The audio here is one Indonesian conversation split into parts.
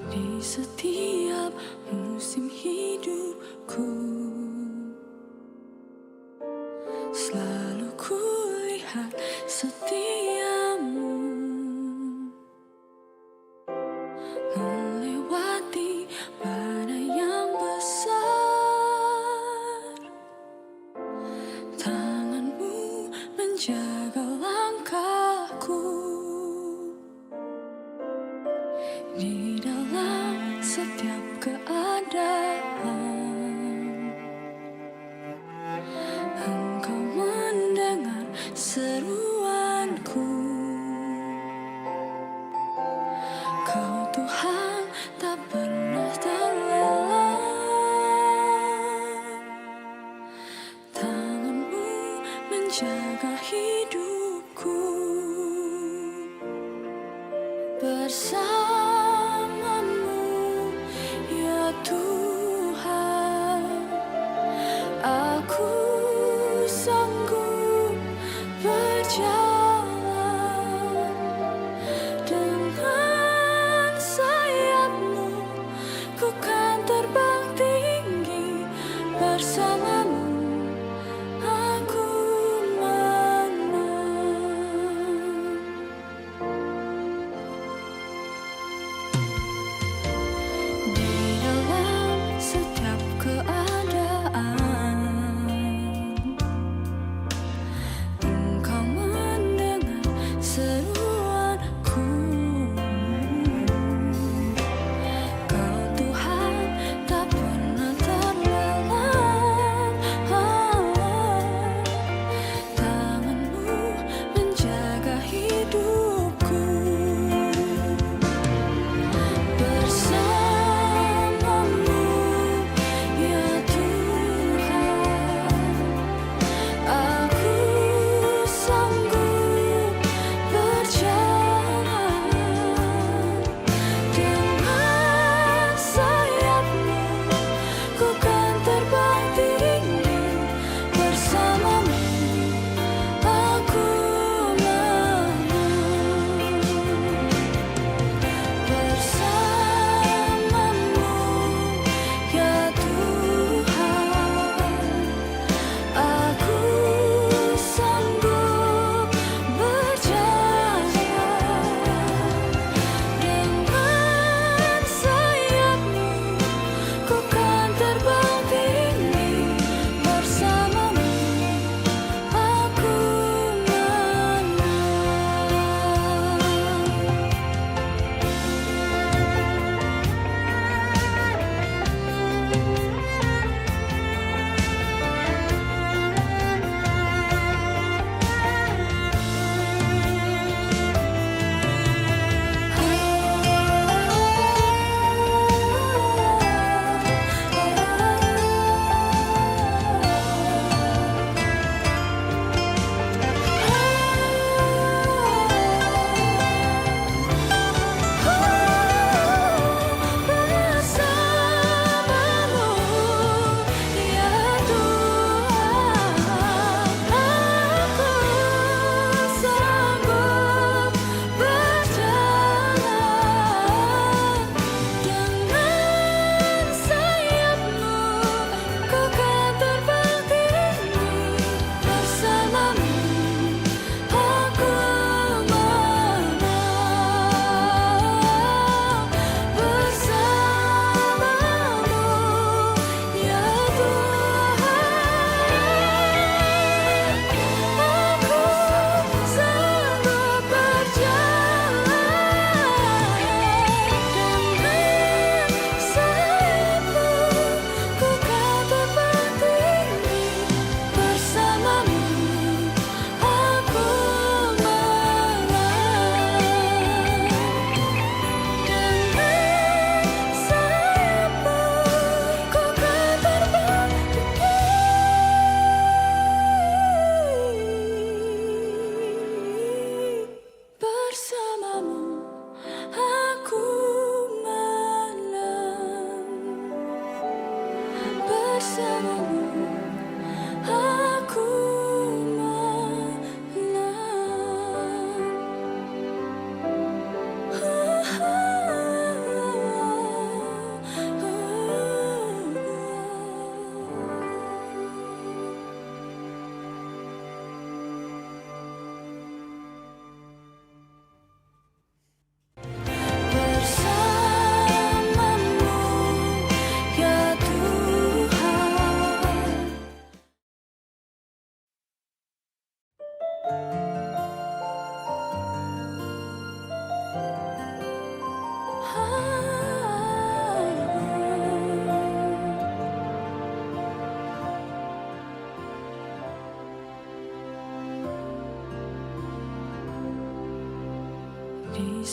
Di setiap musim hidupku, selalu kulihat setiamu melewati badai yang besar. Tanganmu menjaga langkahku di dalam setiap keadaan. Engkau mendengar seruanku. Kau Tuhan tak pernah terlelap. Tanganmu menjaga hidupku. Bersamamu ya Tuhan, aku sanggup berjalan. Dengan sayapmu ku kan terbang tinggi. Bersamamu aku menang.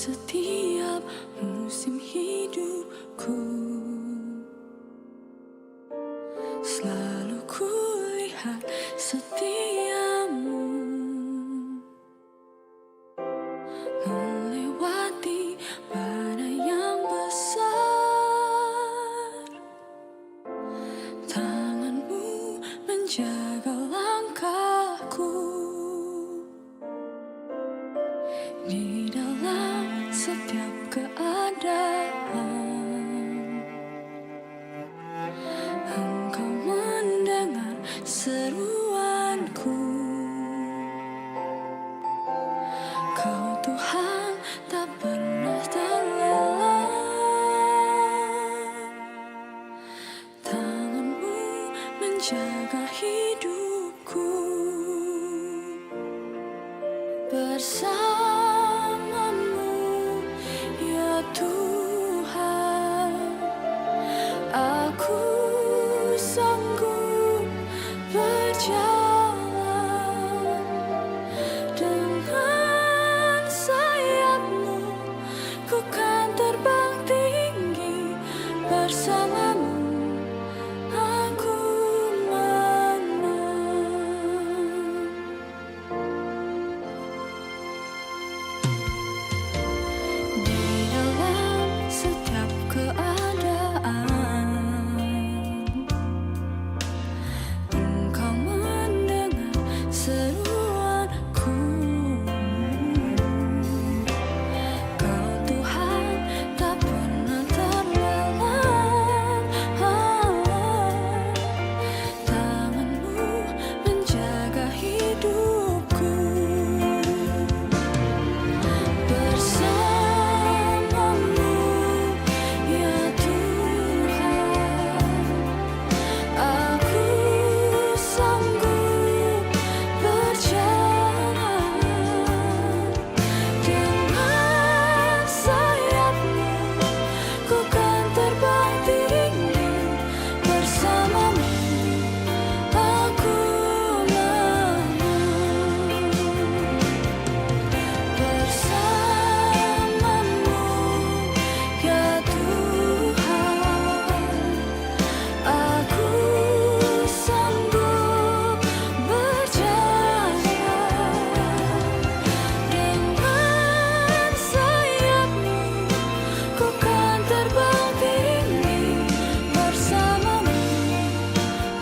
setiap musim hidupku. Selalu kulihat setiamu melewati badai yang besar. Tanganmu menjaga langkahku di dalam setiap keadaan. Engkau mendengar seruanku. Kau Tuhan tak pernah terlelap. Tanganmu menjaga hidupku. Bersamamu ya Tuhan, aku sanggup berjalan. Dengan sayapmu ku kan terbang tinggi. Bersamamu aku menang. Di dalam setiap keadaan, Engkau mendengar seruanku. Kau Tuhan tak pernah terlelap. Tanganmu menjaga hidupku. Bersamamu ya Tuhan, aku sanggup berjalan. Dengan sayapmu ku kan terbang tinggi. Bersamamu aku menang. Bersamamu ya Tuhan, aku sanggup berjalan. Dengan sayapmu ku kan terbang tinggi. Bersamamu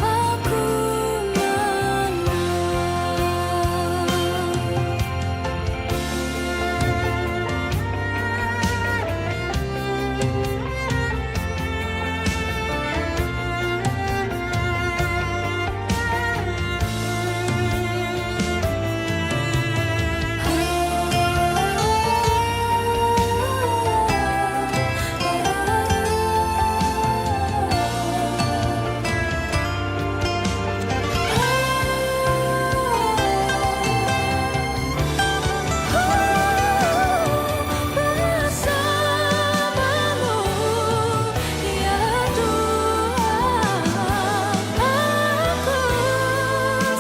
aku menang. Bersamamu ya Tuhan, aku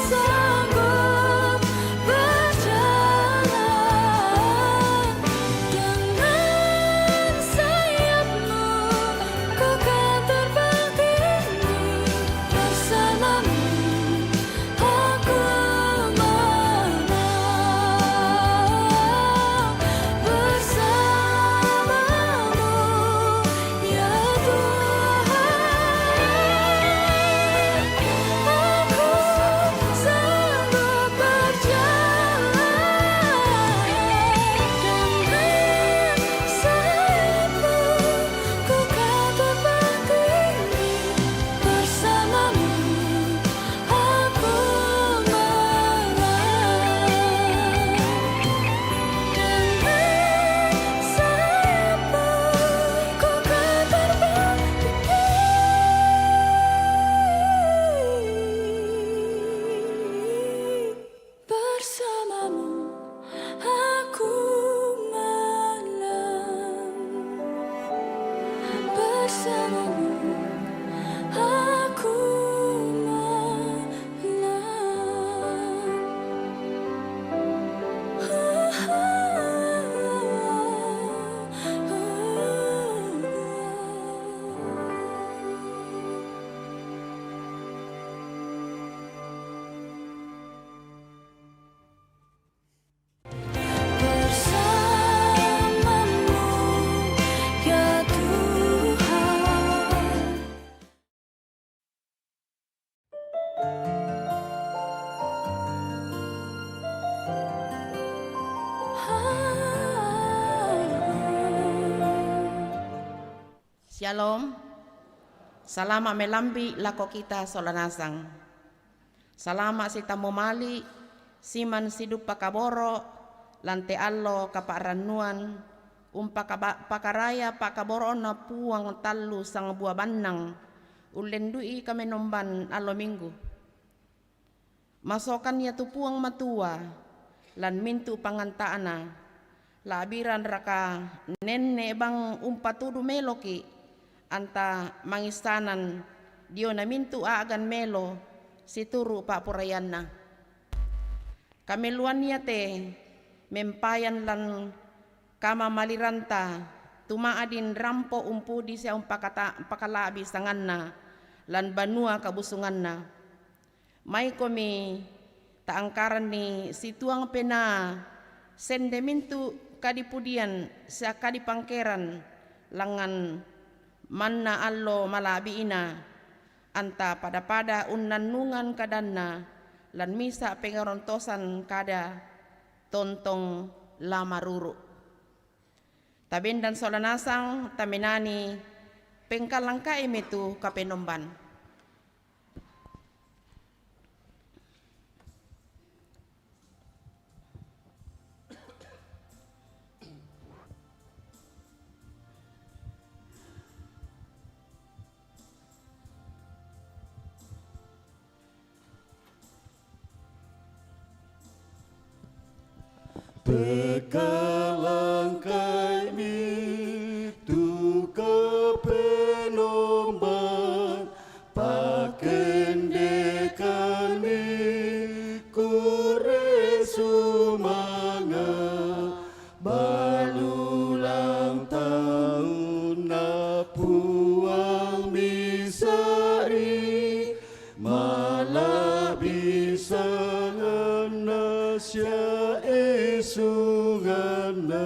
sanggup berjalan. Dengan sayapmu ku kan terbang tinggi. Bersamamu aku menang. Bersamamu ya Tuhan, aku sanggup berjalan. Dengan sayapmu ku kan terbang tinggi. Bersamamu aku menang. Dengan sayapmu ku kan terbang tinggi. Bersamamu aku menang. Bersamamu aku menang. Shalom. Salama melambi lako kita solanasang. Salama si tamomali, siman sidup pakaboro, lante allo kaparanuan, pakaraya pakaboro na puang talu sang buah banang, ulendui kami nomban allo minggu. Masokan ya tu puang matua, lan mintu pangantaana, labiran raka nenne bang umpatudu meloki, anta mangistanan dio na mintu aagan melo situru pak purayanna. Kameluan niya te mempayan lan kama maliranta tumaadin rampo umpudi siya pakalabi sanganna lan banua kabusunganna. May komi taangkaran ni situang pena sende mintu kadipudian sa kadipangkeran langan manna allo malabi ina anta pada unnanungan kadanna lan misa pengarontosan kada tontong lamaruru. Tabendan solanasang tamenani pengkalangka emetu kapenomban. Pekalangkai mitu kepenomban pakendekan mi kure sumanga balulang tahun na puang misari malah bisa nganasya sungana.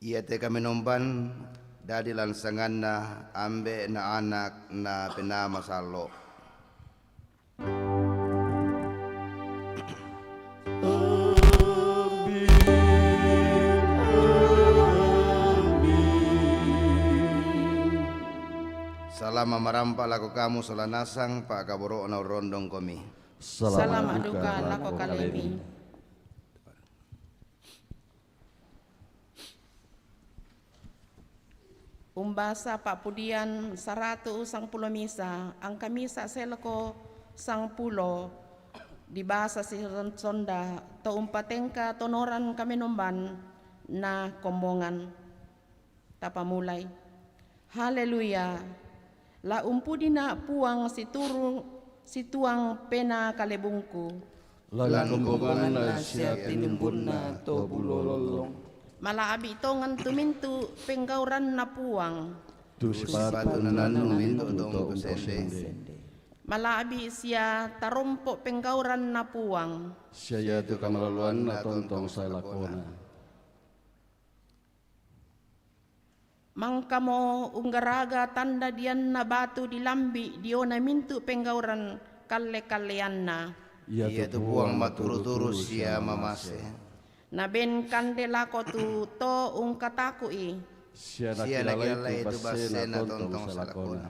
Iate kami nomban dadi lansangan na ambe na anak na penama salo. Salama marampa lako kamu solanasang pak kaboro na rondong komi. Salama duka lako kalemi. Umbasa pak pudian 100 sang pulo misa, ang kamisa selako sang pulo di bahasa si sonda to umpatengka tonoran kami nomban na kombongan tapamulay. Haleluya. La umpudi na puang situang pena kalebungku. Lan kombongan na siya tinimbun na to bulololong. Malaabi tongan tumintu penggauran na puang. Tu sepatu nananu mintu tong kusende. Malaabi siya tarompo penggauran na puang. Siya tu kamalaluan na tontong sa lakona. Mangkamo unggaraga tanda dian na batu di lambi dio na mintu penggauran kalle-kallean na. Iya tu puang maturu-turu siya mamase. Naben kandela ko tu to ungkataku i. Siya nakilala itu base na tontong sa lakona.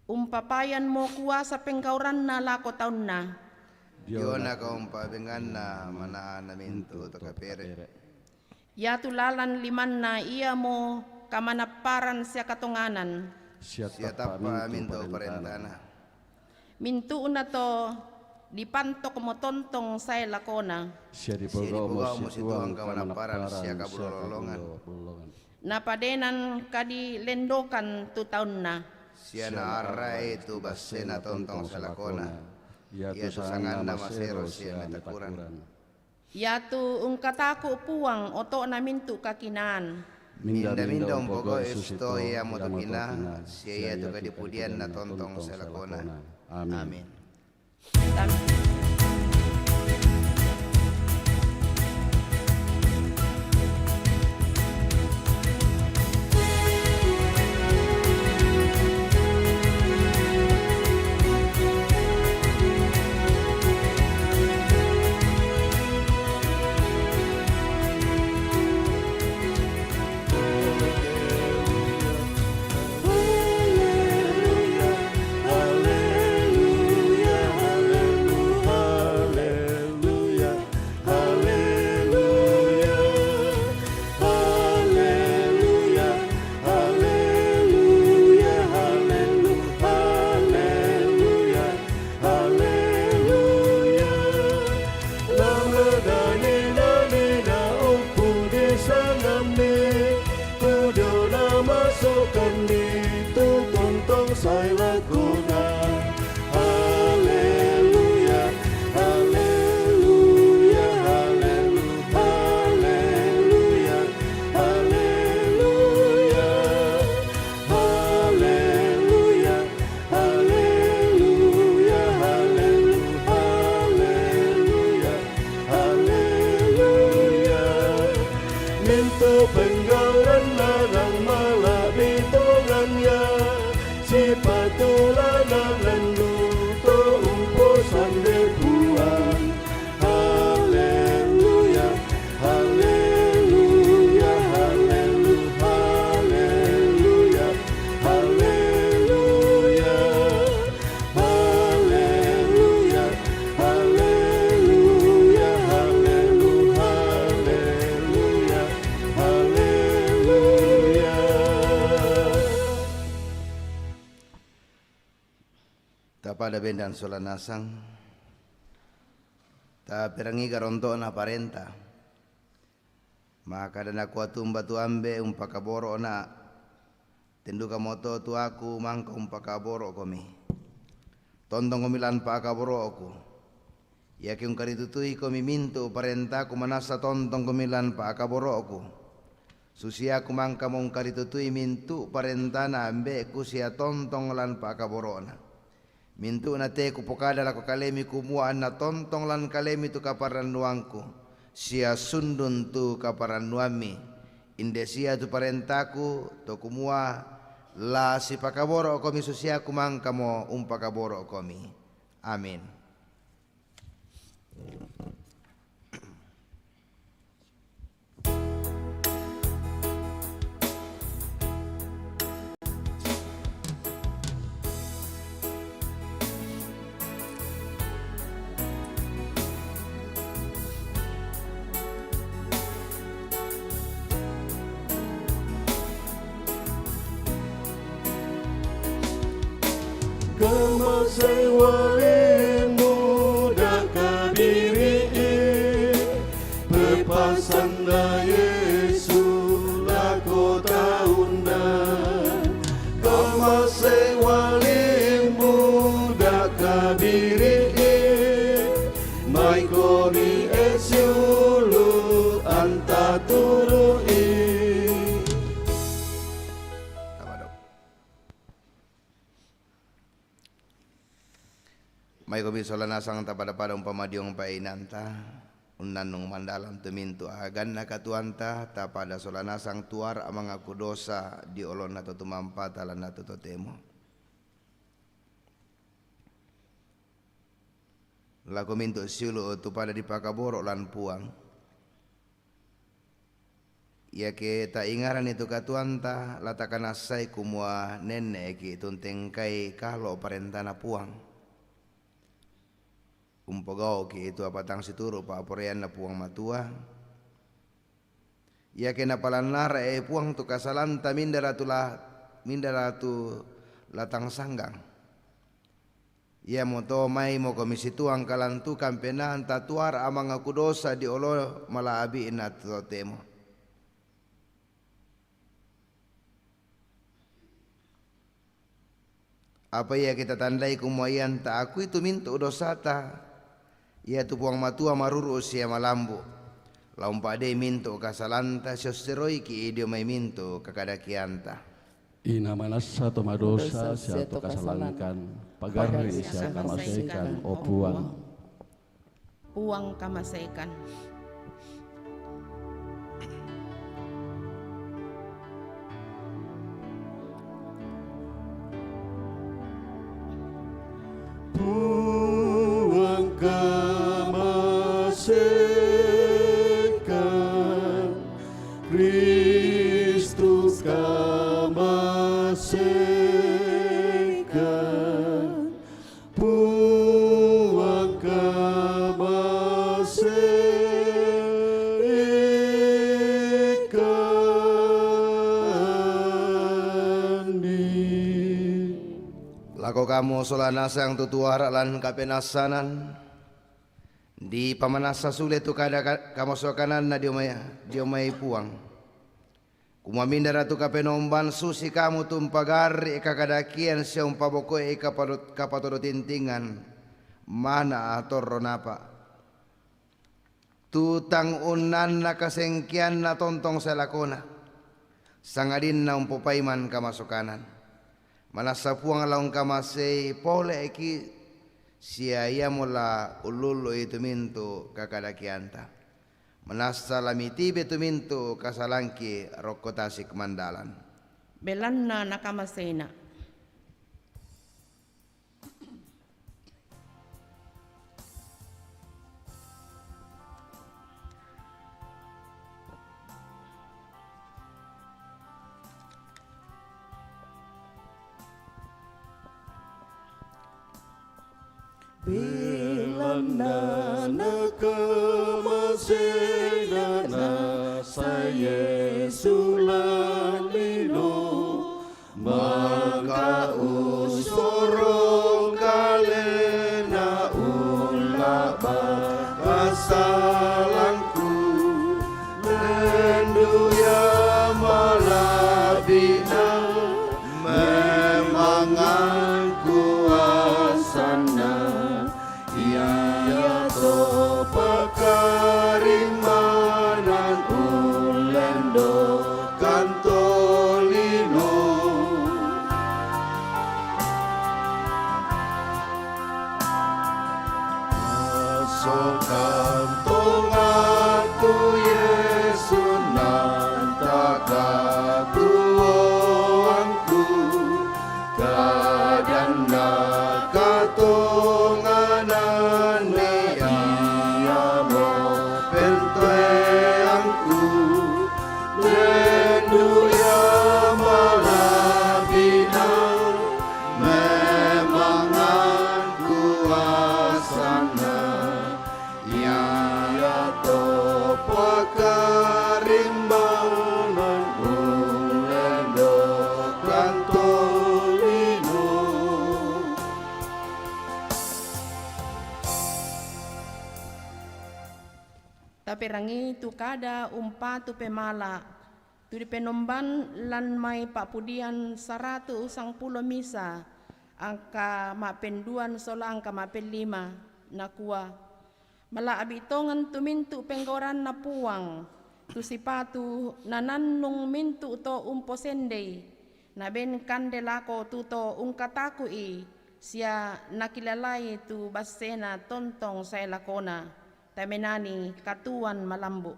Umpapayan mo kuasa penggauran na lako taon na. Dio na kaumpabengan na manaan na mintu to kapere. Ya tulalan liman na iya mo kamanaparan siya katunganan. Siya tapa mintu parentana. Mintu na to dipantok mo tontong say lakona. Siya di Siya di pogo pogo mo mo situang kamanaparan, siya kabulolongan. Napadenan kadi lendokan tu taon na. Siya naaray tu base na tontong sa lakona. Iya tu sangan na masero siya metakuran. Yatu ungkatako puang oto namin tu kakinaan. Minda pogo isto iya motukina, siya tu kadipudian na tontong sa lakona. Amin. Pada bendan solanasang ta perangi garonto na parenta maka dan aku atumba tu ambe umpakaboro na tenduka moto tu aku mangka umpakaboro komi tontong komilan pa akaboro aku ya ki ungkaritutui komi mintu parenta ku manasa tontong komilan pa akaboro aku susia ku mangka mong karitutui mintu parenta na ambe ku sia tontong lan pa akaboro na mintu na te kupokada lako kalemi kumuan na tontong lan kalemi tu kaparan nuangku sia sundun tu kaparan nuami inde sia tu parentaku to kumua la si pakaboro komi susia kumang kamo umpakaboro komi amin. Kemasai wali muda kadiri Bepasan na Yesu lako taunda Kemasai wali muda kadiri Mai koni esiulu anta turui May komi solanasang tapada pada umpamadiong painanta unnanung mandalam tumintu agan na katuanta tapada solanasang tuar amang aku dosa di olon nato tumampa talan nato totemo la komintu siulu tu pada dipakaboro lan puang ya ke ta ingaran itu katuanta latakan asai kumua nene ki tunteng kai kalau parentana puang umpagaw ki itu apatang situro pa aporean na puang matua ya kena palanara puang tu kasalanta mindara tu latang sanggang Ia mo to may mo komisi tuang kalantu kampenahan tatuar amang aku dosa di olo malaabi inat temo. Apa ya kita tandai kumuayan ta aku itu minto dosa ta. Ia tu puang matua maruru usia malambu. Laum pade minto kasalanta sosteroi ki idio may minto kakadakianta. Ina manasa to madosa siya to kasalankan pagarri siya kamasaikan o puang. Puang kamasaikan. Puang kamasaikan Kristus kamasaikan puang kamasaikan di Lako kamu solanasa yang tutuara lan kapenasanan di pamanasa sulit tu kada kamu sokanan na diomay puang. Kumaminda ratu kapenomban susi kamu tumpagari kakadakian siya umpaboko kapatodotintingan mana ator ronapa. Tutang unan na kasengkian na tontong sa lakona. Sangadin na umpopaiman kamasokanan. Manasa puang alaung kamasay pole eki siya mula ululo itu minto kakadakianta. Manasa lamiti betu minto kasalangki rokotasik mandalan. Belanna nakamasena. Bilanda nakamasena na sa Yesu lalino makausoro kalena ulaba kasalangku lenduya malabina memangan kuasana iya to pakarimanan ulendo kantolino sokan tongatu Yesu nantaka tuangku kadanda katonganan iya mo pentuangku lenduya malabina memangan kuasana iya to pakarimbanan ulendo kantolino. Tapi rangi tu kada umpa tu pemala tu di penomban lan mai papudian 110 misa angka mapenduan sola angka mapen 5 nakua mala abitongan tu mintu penggoran na puang tu sipatu nanannung mintu to umposende na ben kandelako tu to ungkatakui sia nakilalai tu basena tontong sa lakona tamenani katuan malambu.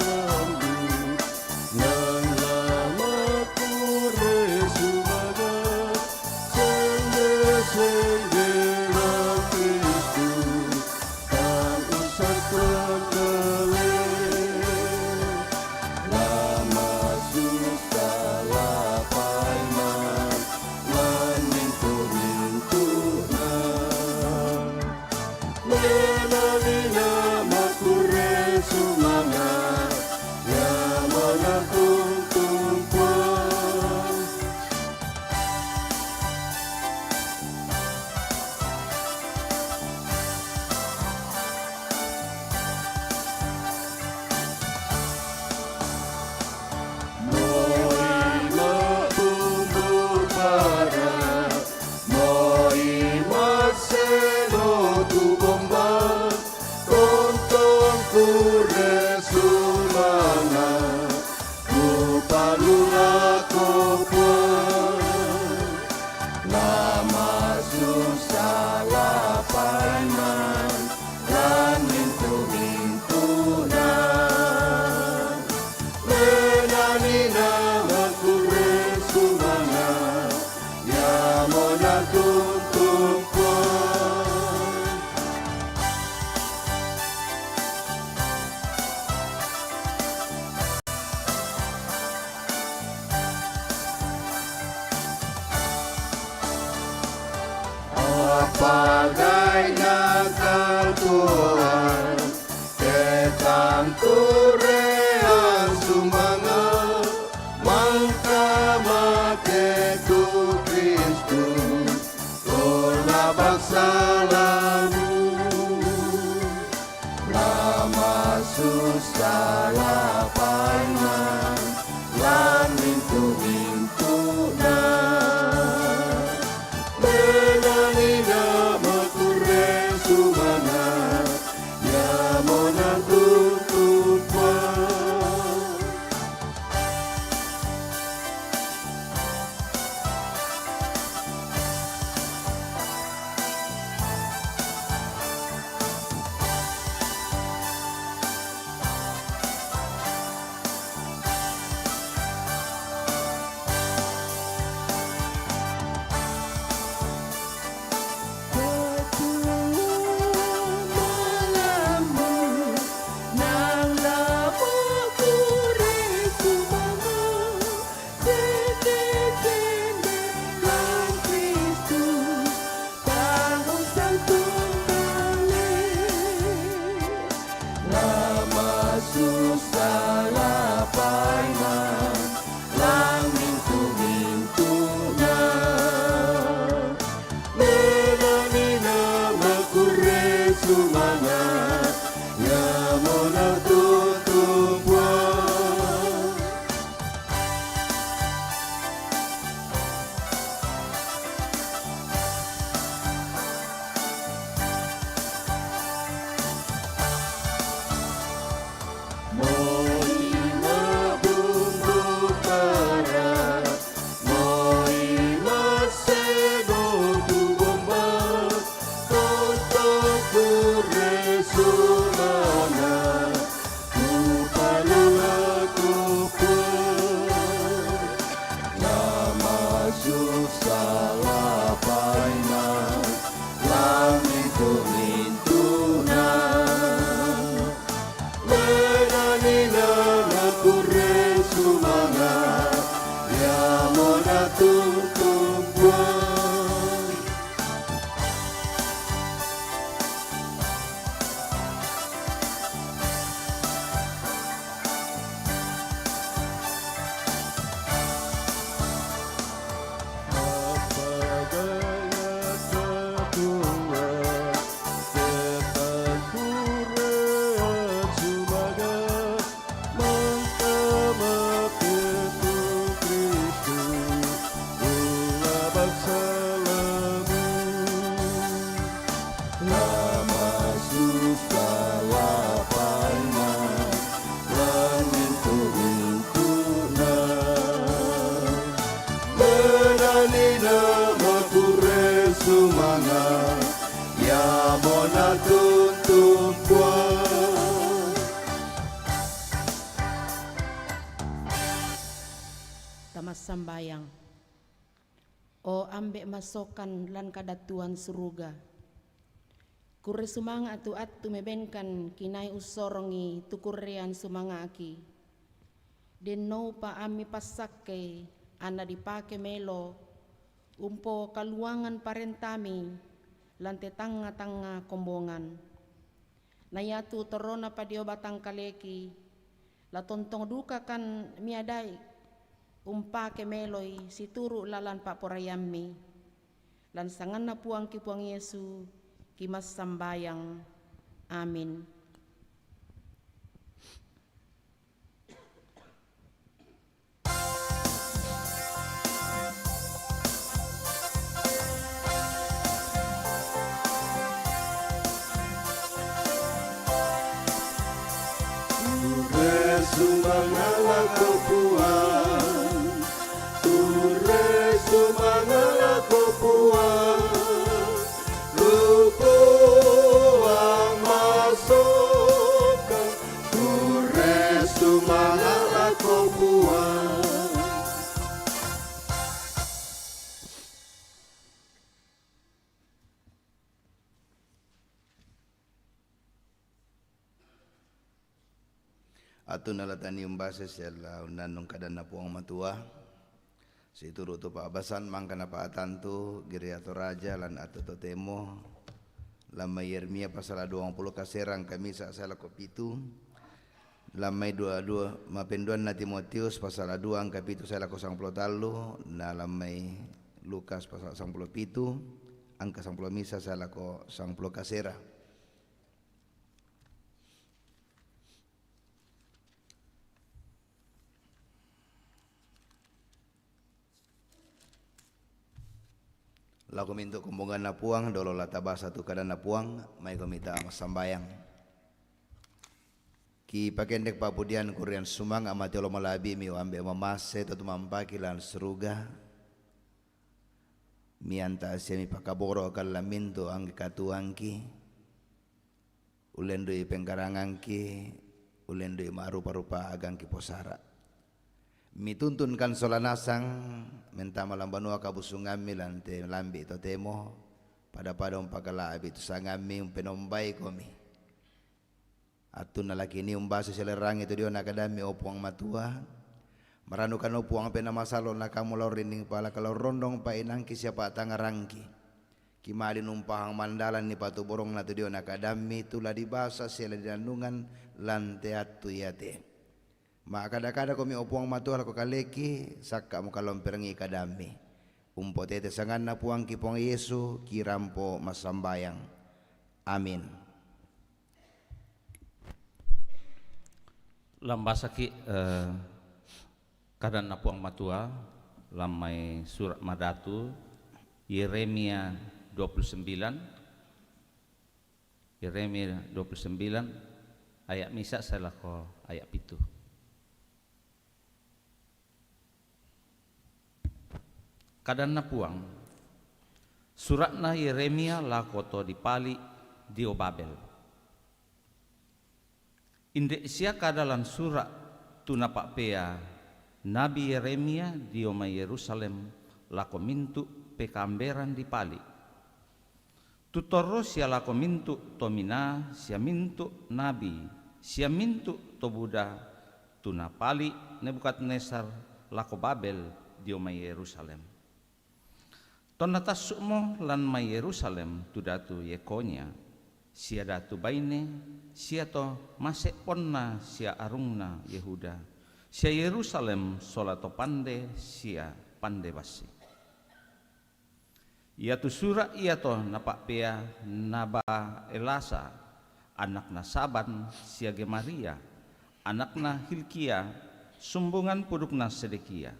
Alhamdulillah kure sumana kupalura kopwa lama susah lapaiman lan mintu-mintuna menani nama kure sumana ya mona tuntukwa Pagai nakatuan ketang kurean sumanga mangkama ketu Kristus ola baksalamu lama susah lapaiman lan mintu-mintuna menani nama kure sumana ya mona tutupwa susah lapaiman lang mintu-mintuna menani nama kure sumana ya mona tutupwa Tamas sambayang. O ambek masokan lan kadatuan suruga. Kure sumanga atu mebenkan kinai usorongi tukurean sumanga aki. Denno pa ami pasake ana dipake melo umpo kaluangan parentami lan tetanga-tanga kombongan. Nayatu torona padio batang kaleki la tontong duka kan miadai umpa kemeloi situru lalan pak porayammi lan sangan na puang ki puang Yesu kimas sambayang amin. sumangala ko puang, ure sumangala ko puang, luko ang masoka, ure sumangala ko puang. Ato nalatani yung base siya launan nung kadan na po ang matua. Si turo to paabasan mangka na paatan to giri ato raja lan ato to temo. Lamay Yeremia pasal 20 kaserang kami sa sala kopitu. Lamay 22 mapenduan na Timotius pasal 2 ang kapitu sala ko 10 talo na lamay Lukas pasal 10 pitu ang ka 10 misa sala ko 10 kasera. Laku minto kumbungan na puang, dolo latabasa tu kada na puang, may komita ang sambayang. Ki pakendek papudian kurian sumang amati olo malabi mi ambe mamase to tumampakilan seruga. Mi anta asia mi pakaboro kalaminto ang katuangki. Ulendoi pengkarangangki, ulendoi marupa-rupa agangki posara. Mituntunkan solanasang menta malambanua kabusungami lante lambi to temo pada pagkalaabi to sangami penombay komi atun nalaki ni umbasa selerang itu dio nakadami opuang matua maranukan opuang penamasalo nakamulaw rining pala kalau rondong pa inangki siapa tangarangki kimali numpahang mandalan ni patuborong na to dio nakadami tula dibasa sila dinanungan lante atu yate. Makada-kada ko mi opuang matual ko kaleki sakka mo kalomperangi kadami. Umpotete sangan na puang kipong Yesu kirampo masambayang. Amin. Lambasaki kadan na puang matua lamay surat madatu Yeremia 29 ayat misa salah ko ayat 7. Kadan na puang surat na Yeremia lakoto di pali dio Babel. Inde sia kadalan surat tunapak pea Nabi Yeremia dio ma Yerusalem lako mintu pekamberan di pali. Tutoro sia lako mintu tomina sia mintu nabi sia mintu to Buddha tunapali Nebukadnezar lako Babel dio ma Yerusalem. Tona tasukmo lan ma Yerusalem tu datu Yekonya sia datu baine sia to masek ponna sia arungna Yehuda sia Yerusalem solato pande sia pande basi. Ia tu surat ia to napak pea naba Elasa anak na Saban sia Gemaria anak na Hilkia sumbungan puduk na Sedekia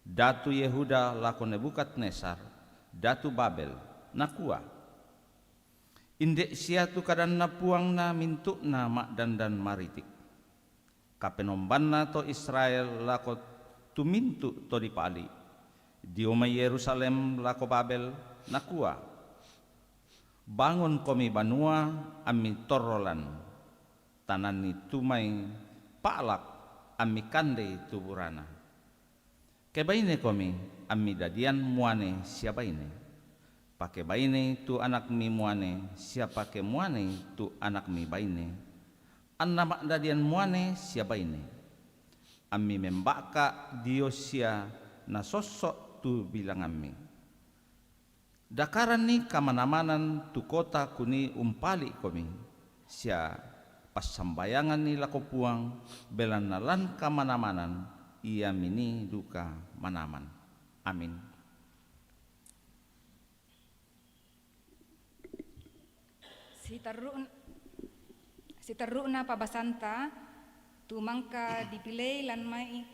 datu Yehuda lako Nebukadnezar datu Babel nakua indek sia tu kadan na puang na mintuk na mak dan maritik kapenomban na to Israel lako tu mintuk to dipali dioma Yerusalem lako Babel nakua bangun komi banua ami torolan tanani tumai palak ami kande tuburana kebaine komi ami dadian muane siapa ini pakai baine tu anak mi muane siapa ke muane tu anak mi baine anak dadian muane siapa ini ami membaka diosia na sosok tu bilang ami dakaran ni kamana-manan tu kota kuni umpali komi sia pas sambayangan ni lako puang belan nalan kamana-manan ia mini duka manaman. Amin. Si teruk na pabasanta tumangka dipilih lan mai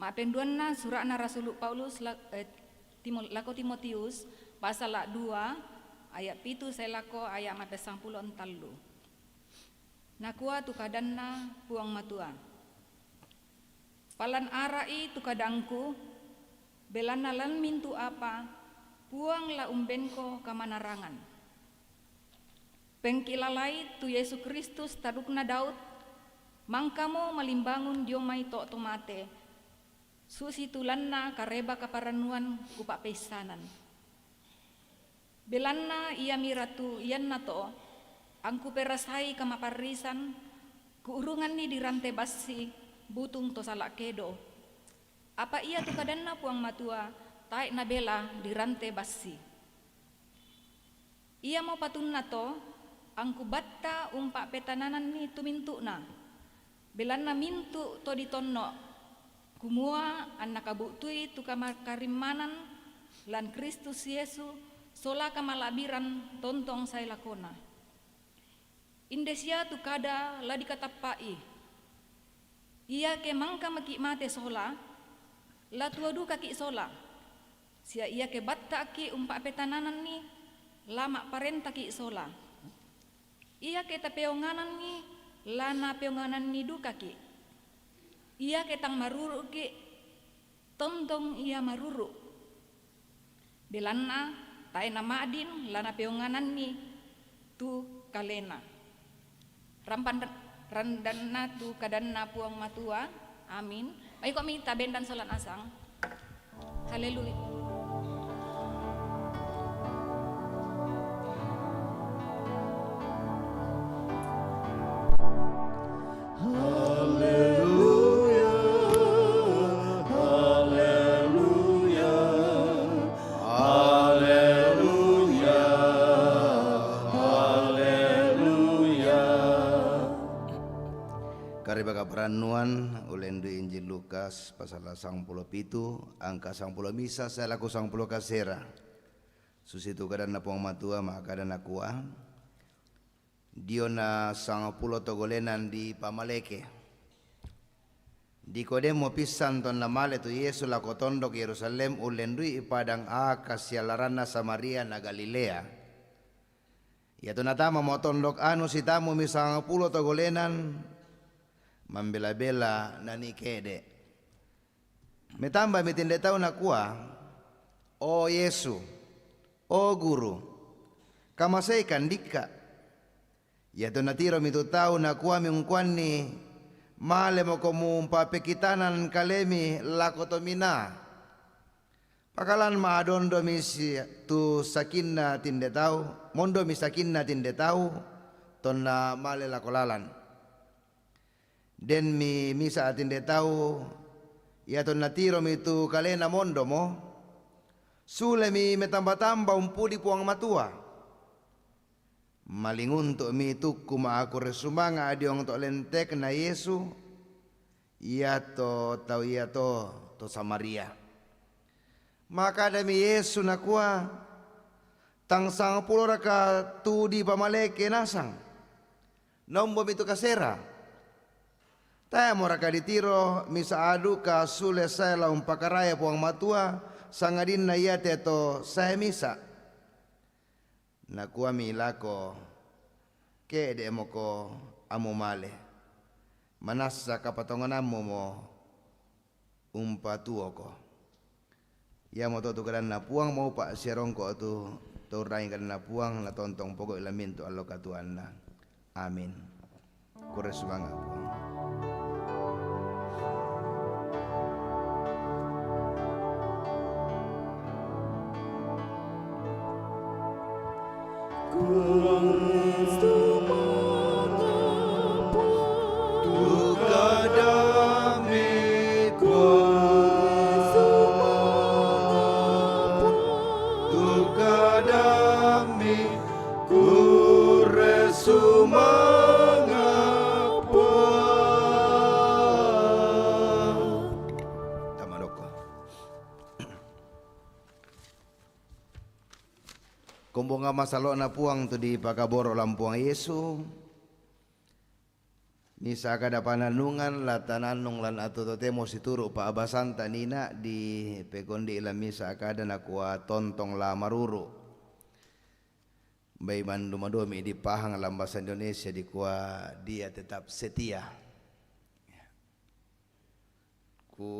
mapenduan na surat na Rasul Paulus lako Timotius pasal 2 ayat 7 saya lako ayat 40 entalu. Nakua tu kadan na puang matua Palan arai tu kadangku, belanalan mintu apa, puang la umbenko kamanarangan. Pengkilalai tu Yesus Kristus tadukna Daud, mangkamo malimbangun diomai tok tomate, susi tulanna kareba kaparanuan kupak pesanan. Belanna ia miratu iyan na to, angku perasai kamaparisan, kuurungan ni di rantai basi, butung to salak kedo. Apa ia tu kadanna puang matua, taik na bela di rantai basi. Ia mau patun na to, angku batta umpak petananan ni tu mintu na. Belanna mintu to ditonno, kumua anak kabutui tu kamakarimanan, lan Kristus Yesu, sola kamalabiran tontong saya lakona. Indesia tu kada la dikatapai. Ia ke mangka maki mate sola, la tuadu kaki sola. Sia ia ke batta ki umpak petananan ni, lama parenta ki sola. Ia ke tapeonganan ni, lana peonganan ni du kaki. Ia ke tang maruru ki, tontong ia maruru. Belanna, tae nama adin, lana peonganan ni, tu kalena. Randana tu kadanna puang matua, amin. Ay ko mi taben dan solan asang. Haleluya. Karibaka peranuan ulendu Injil Lukas pasal 17 angka 10 misa saya laku 10 kasera. Susitu kadana puang matua maka kadana kuah. Diona 10 togolenan di pamaleke. Di kodemo pisan ton namale tu Yesu lako tondok Yerusalem ulendui padang akas yalarana Samaria na Galilea. Ya tu natama mo tondok anu sitamu mi 10 togolenan membela-bela nani kede. Metamba mitinde tahu na kuah, o Yesu, o Guru, kamasaikan dika. Ya tu natiro mitu tahu na kuah miungkwani, male mo komumpa pekitanan kalemi lakotomina. Pakalan maadondo misi tu sakinna tinde tahu, mondo mi sakinna tinde tahu, tonna male lakolalan. Den mi misa atinde tahu ya ton natiro mi tu kalena mondo mo sule mi metamba-tamba umpudi puang matua malingunto mi tukku ma aku resumanga adiong to lentek na Yesu iya to tau iya to Samaria maka ada mi Yesu na kuah tang 10 raka tu di pamaleke nasang nombo mi tu kasera. Taya moraka ditiro misa adu ka sule saya la umpakaraya puang matua sangadin na iya teto saya misa. Nakua mi lako ke de moko amu male. Manasa kapatonganammo mo umpatuo ko. Ya mo to kadan na puang mau pak serongko tu torain kadan na puang na tontong pokok ilamin tu allo katuan na. Amin. Kures banga puang. Kumbunga masalo na puang tu di pakaboro lampuang Yesu. Misa kada pananungan latananung lan atuto temo situru pa abasanta nina di pekondi ila misa kada nakua tontong la maruru. Bay mandumadomi di pahang lambasa Indonesia di kuah dia tetap setia. ku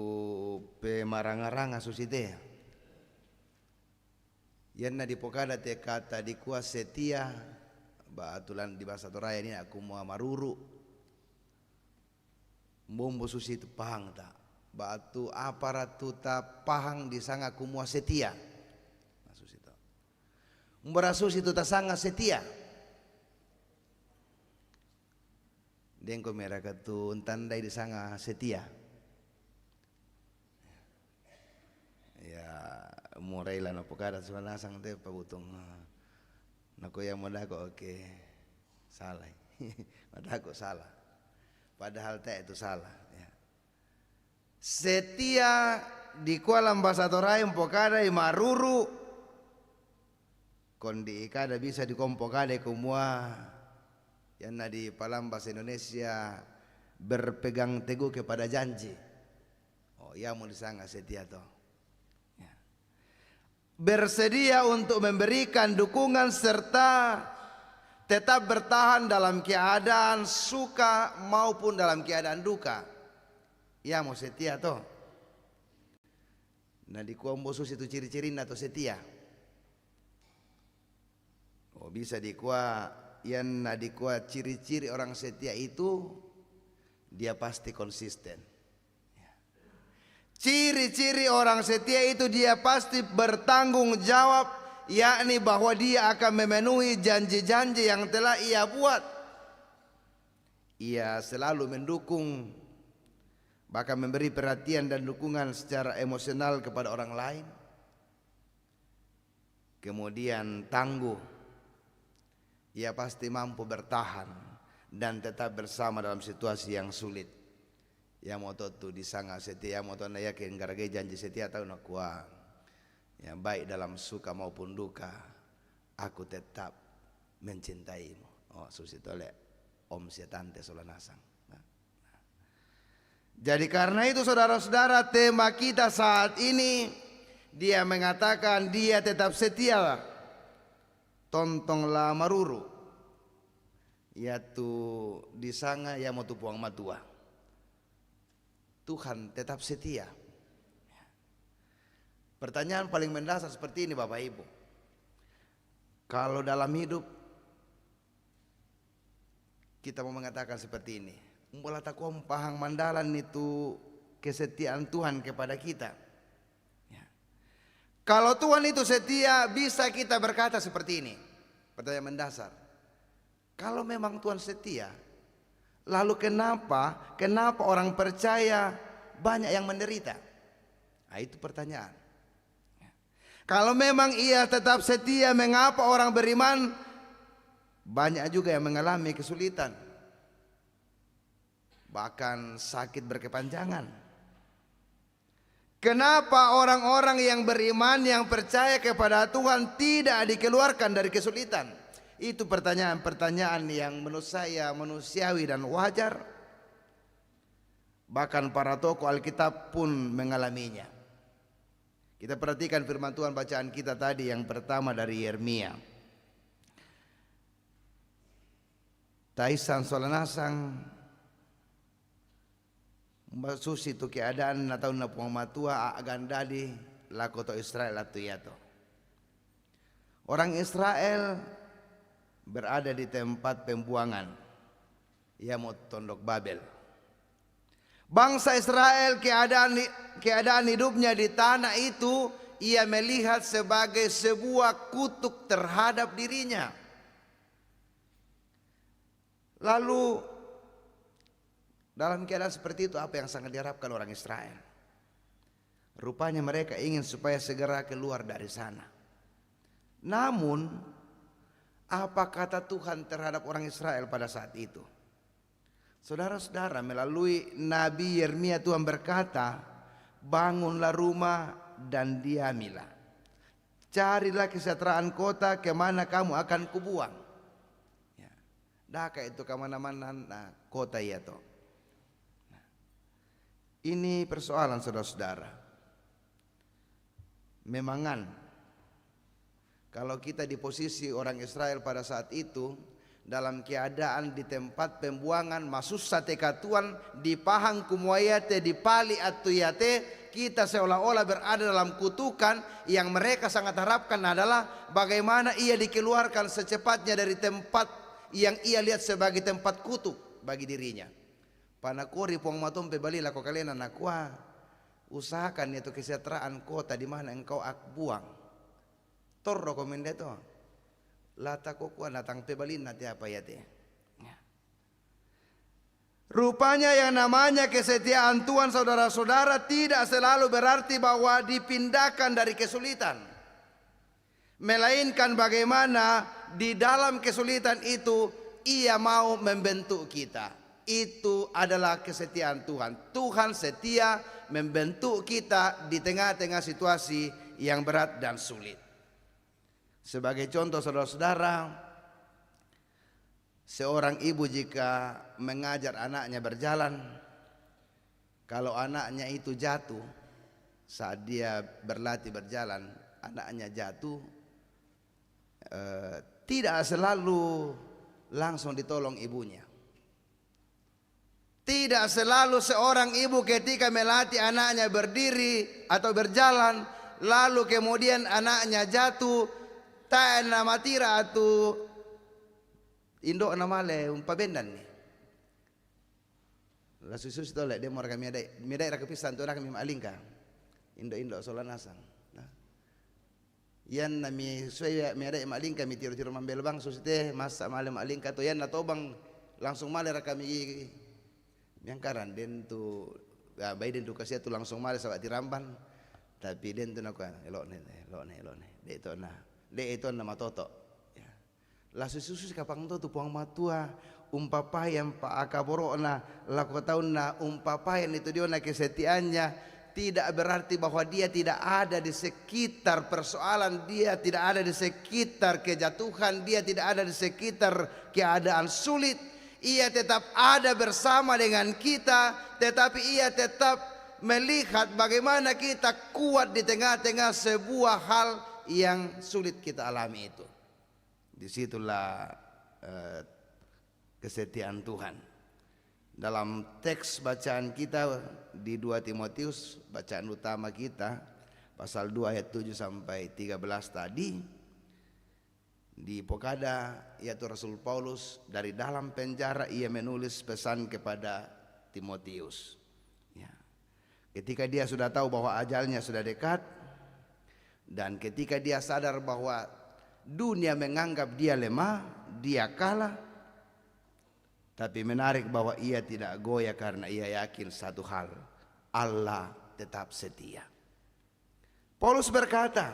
pe maranga-ranga susite. Yanna di pokada te kata di kuas setia batulan di bahasa Toraya ini aku mau maruru. Bombo susi itu pahang tak batu aparatu ta pahang di sanga aku mau setia. Maksud itu. Mbarasus itu ta sanga setia. Dengko mereka tu tandai di sanga setia. Ya murai lah nopo kada suana sang te pabutung. Nako yang modako oke salah. Modako salah. Padahal teh itu salah. Ya. Setia di kualam bahasa Torai pokada maruru. Kondi kada bisa dikompokade kumua. Yang di palam bahasa Indonesia berpegang teguh kepada janji. Oh ya mau disangka setia toh. Ya. Bersedia untuk memberikan dukungan serta tetap bertahan dalam keadaan suka maupun dalam keadaan duka. Ya mau setia toh. Nah di kuambo sus itu ciri-cirinya atau setia. Oh bisa di kuah yang di kuah ciri-ciri orang setia itu dia pasti konsisten. Ciri-ciri orang setia itu dia pasti bertanggung jawab, yakni bahwa dia akan memenuhi janji-janji yang telah ia buat. Ia selalu mendukung, bahkan memberi perhatian dan dukungan secara emosional kepada orang lain. Kemudian tangguh, ia pasti mampu bertahan dan tetap bersama dalam situasi yang sulit. Ya moto tu disanga setia moto na yakin garage janji setia tahu nak kuat. Ya baik dalam suka maupun duka aku tetap mencintaimu. Oh susi tole om tante solanasang. Jadi karena itu saudara-saudara tema kita saat ini dia mengatakan dia tetap setia. Tontonglah maruru. Yaitu disanga ya motu puang matua. Tuhan tetap setia. Pertanyaan paling mendasar seperti ini Bapak Ibu. Kalau dalam hidup kita mau mengatakan seperti ini, umpala takom pahang mandalan itu kesetiaan Tuhan kepada kita. Ya. Kalau Tuhan itu setia, bisa kita berkata seperti ini. Pertanyaan mendasar. Kalau memang Tuhan setia, lalu kenapa orang percaya banyak yang menderita? Nah, itu pertanyaan. Kalau memang ia tetap setia, mengapa orang beriman banyak juga yang mengalami kesulitan, bahkan sakit berkepanjangan? Kenapa orang-orang yang beriman, yang percaya kepada Tuhan tidak dikeluarkan dari kesulitan? Itu pertanyaan-pertanyaan yang menurut saya manusiawi dan wajar. Bahkan para tokoh Alkitab pun mengalaminya. Kita perhatikan firman Tuhan bacaan kita tadi yang pertama dari Yeremia. Taisan solanasang susi tu keadaan atau napung matua agandadi lakoto Israel atau yato. Orang Israel berada di tempat pembuangan, ia mau tondok Babel. Bangsa Israel keadaan hidupnya di tanah itu ia melihat sebagai sebuah kutuk terhadap dirinya. Lalu dalam keadaan seperti itu apa yang sangat diharapkan orang Israel? Rupanya mereka ingin supaya segera keluar dari sana. Namun apa kata Tuhan terhadap orang Israel pada saat itu? Saudara-saudara, melalui Nabi Yeremia Tuhan berkata, bangunlah rumah dan diamilah. Carilah kesejahteraan kota kemana kamu akan kubuang. Ya. Daka itu kemana-mana nah, kota ya toh. Nah, ini persoalan saudara-saudara. Memangan kalau kita di posisi orang Israel pada saat itu, dalam keadaan di tempat pembuangan masussa teka Tuhan di pahang kumuayate di pali atuyate, kita seolah-olah berada dalam kutukan. Yang mereka sangat harapkan adalah bagaimana ia dikeluarkan secepatnya dari tempat yang ia lihat sebagai tempat kutuk bagi dirinya. Panakori pong matom pebalila ko kalian anakwa, usahakan itu kesejahteraan kota di mana engkau buang. Torro komende to. Lata ko kuan natang pebalin nanti apa ya teh. Rupanya yang namanya kesetiaan Tuhan saudara-saudara tidak selalu berarti bahwa dipindahkan dari kesulitan. Melainkan bagaimana di dalam kesulitan itu ia mau membentuk kita. Itu adalah kesetiaan Tuhan. Tuhan setia membentuk kita di tengah-tengah situasi yang berat dan sulit. Sebagai contoh saudara-saudara, seorang ibu jika mengajar anaknya berjalan, kalau anaknya itu jatuh saat dia berlatih berjalan, anaknya jatuh, tidak selalu langsung ditolong ibunya. Tidak selalu seorang ibu ketika melatih anaknya berdiri atau berjalan, lalu kemudian anaknya jatuh, tak nama tira atau Indo namale pabendan ni. La susus to le demo kami ada midai rakapisan to kami malingka. Indo solanasang. Yan nami suaya midai malingka mi tiro-tiro mambel bang susite masa male malingka to yan natobang langsung male kami miangkaran den tu bai den tu kasia tu langsung male sabat tiramban. Tapi den tu nakuan elok ne de to na. De itu nama toto. La susus kapang to tu puang matua umpapayan pa akaboro na laku tahun na umpapayan itu dia na kesetiaannya tidak berarti bahwa dia tidak ada di sekitar persoalan, dia tidak ada di sekitar kejatuhan, dia tidak ada di sekitar keadaan sulit. Ia tetap ada bersama dengan kita, tetapi ia tetap melihat bagaimana kita kuat di tengah-tengah sebuah hal yang sulit kita alami itu. Disitulah kesetiaan Tuhan. Dalam teks bacaan kita di 2 Timotius, bacaan utama kita, pasal 2 ayat 7 sampai 13 tadi, di Pokada yaitu Rasul Paulus dari dalam penjara ia menulis pesan kepada Timotius. Ya. Ketika dia sudah tahu bahwa ajalnya sudah dekat, dan ketika dia sadar bahwa dunia menganggap dia lemah, dia kalah, tapi menarik bahwa ia tidak goyah karena ia yakin satu hal, Allah tetap setia. Paulus berkata,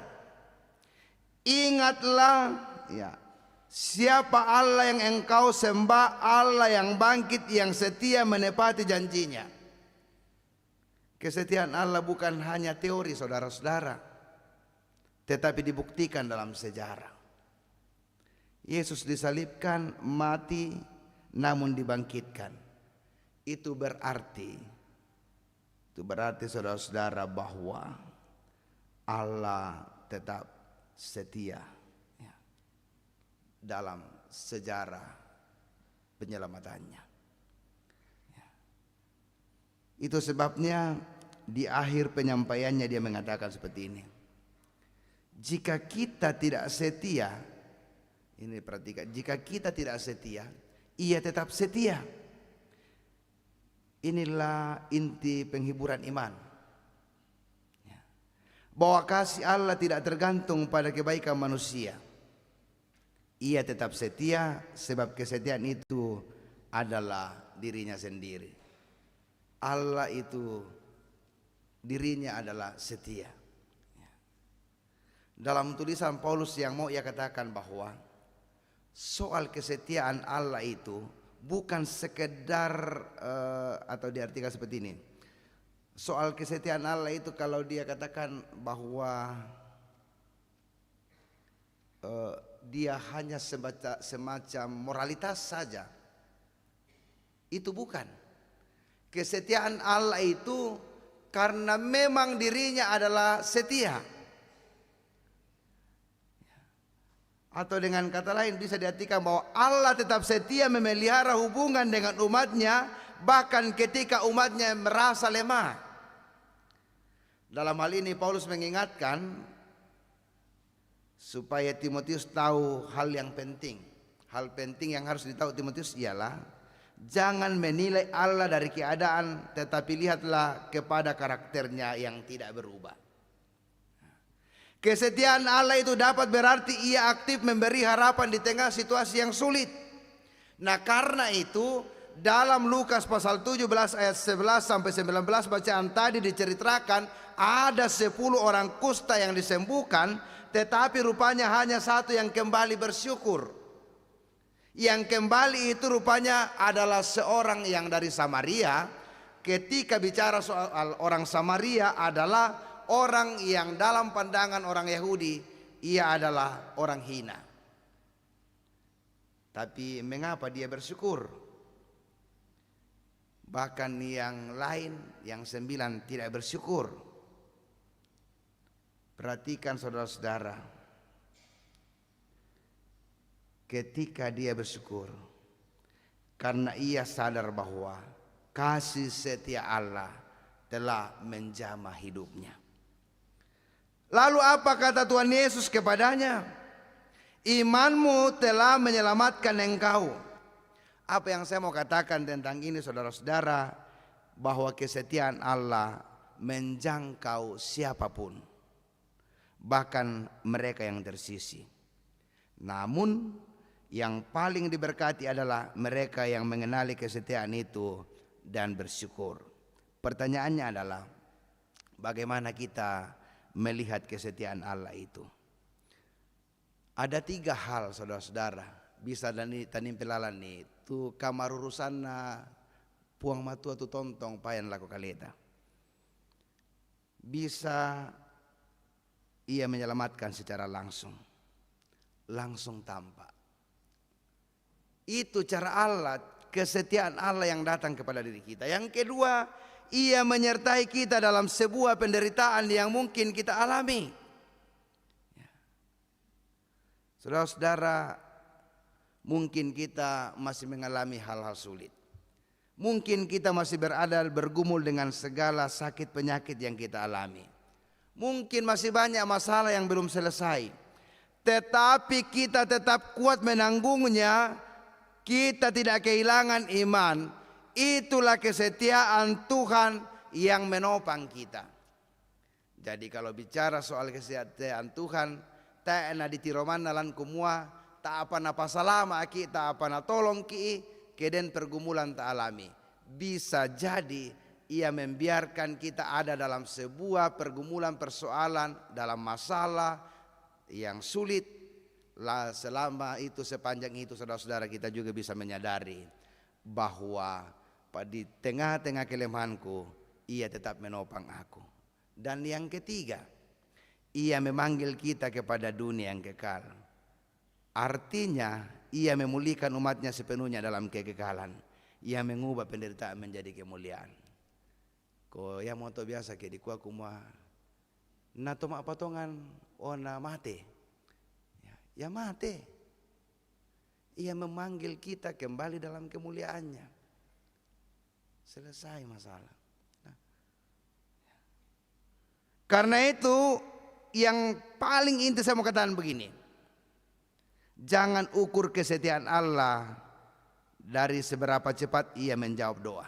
ingatlah ya, siapa Allah yang engkau sembah, Allah yang bangkit, yang setia menepati janjinya. Kesetiaan Allah bukan hanya teori saudara-saudara, tetapi dibuktikan dalam sejarah. Yesus disalibkan, mati, namun dibangkitkan. Itu berarti saudara-saudara bahwa Allah tetap setia ya, dalam sejarah penyelamatannya. Ya. Itu sebabnya di akhir penyampaiannya dia mengatakan seperti ini. Jika kita tidak setia, ini perhatikan, jika kita tidak setia, ia tetap setia. Inilah inti penghiburan iman. Bahwa kasih Allah tidak tergantung pada kebaikan manusia. Ia tetap setia sebab kesetiaan itu adalah dirinya sendiri. Allah itu dirinya adalah setia. Dalam tulisan Paulus yang mau ia katakan bahwa soal kesetiaan Allah itu bukan sekedar atau diartikan seperti ini. Soal kesetiaan Allah itu kalau dia katakan bahwa dia hanya semacam moralitas saja, itu bukan. Kesetiaan Allah itu karena memang dirinya adalah setia. Atau dengan kata lain bisa diartikan bahwa Allah tetap setia memelihara hubungan dengan umatnya bahkan ketika umatnya merasa lemah. Dalam hal ini Paulus mengingatkan supaya Timotius tahu hal yang penting. Hal penting yang harus ditahu Timotius ialah jangan menilai Allah dari keadaan, tetapi lihatlah kepada karakternya yang tidak berubah. Kesetiaan Allah itu dapat berarti ia aktif memberi harapan di tengah situasi yang sulit. Nah, karena itu dalam Lukas pasal 17 ayat 11 sampai 19 bacaan tadi diceritakan ada 10 orang kusta yang disembuhkan, tetapi rupanya hanya satu yang kembali bersyukur. Yang kembali itu rupanya adalah seorang yang dari Samaria. Ketika bicara soal orang Samaria adalah orang yang dalam pandangan orang Yahudi ia adalah orang hina. Tapi mengapa dia bersyukur? Bahkan yang lain, yang 9 tidak bersyukur. Perhatikan saudara-saudara, ketika dia bersyukur karena ia sadar bahwa kasih setia Allah telah menjamah hidupnya. Lalu apa kata Tuhan Yesus kepadanya? Imanmu telah menyelamatkan engkau. Apa yang saya mau katakan tentang ini saudara-saudara, bahwa kesetiaan Allah menjangkau siapapun, bahkan mereka yang tersisih. Namun yang paling diberkati adalah mereka yang mengenali kesetiaan itu dan bersyukur. Pertanyaannya adalah bagaimana kita melihat kesetiaan Allah itu? Ada 3 hal saudara-saudara bisa tanimpelalan ni tu kamarurusan na puang matua tu tontong payan lako kaleta. Bisa ia menyelamatkan secara langsung tampak. Itu cara Allah, kesetiaan Allah yang datang kepada diri kita. Yang kedua, ia menyertai kita dalam sebuah penderitaan yang mungkin kita alami. Saudara-saudara, mungkin kita masih mengalami hal-hal sulit. Mungkin kita masih bergumul dengan segala sakit penyakit yang kita alami. Mungkin masih banyak masalah yang belum selesai. Tetapi kita tetap kuat menanggungnya. Kita tidak kehilangan iman. Itulah kesetiaan Tuhan yang menopang kita. Jadi kalau bicara soal kesetiaan Tuhan, tak enak ditiroman nalan kumua, tak apa na pasalama ki, tak apa na tolong ki, keden pergumulan tak alami. Bisa jadi ia membiarkan kita ada dalam sebuah pergumulan persoalan, dalam masalah yang sulit. Selama itu, sepanjang itu saudara-saudara kita juga bisa menyadari bahwa di tengah-tengah kelemahanku ia tetap menopang aku. Dan yang ketiga, ia memanggil kita kepada dunia yang kekal. Artinya ia memulihkan umatnya sepenuhnya dalam kekekalan. Ia mengubah penderitaan menjadi kemuliaan. Ko ya moto biasa ke di kuah kumah na toma patongan ona mate. Ya mate. Ia memanggil kita kembali dalam kemuliaannya. Selesai masalah. Nah. Karena itu yang paling inti saya mau katakan begini. Jangan ukur kesetiaan Allah dari seberapa cepat ia menjawab doa.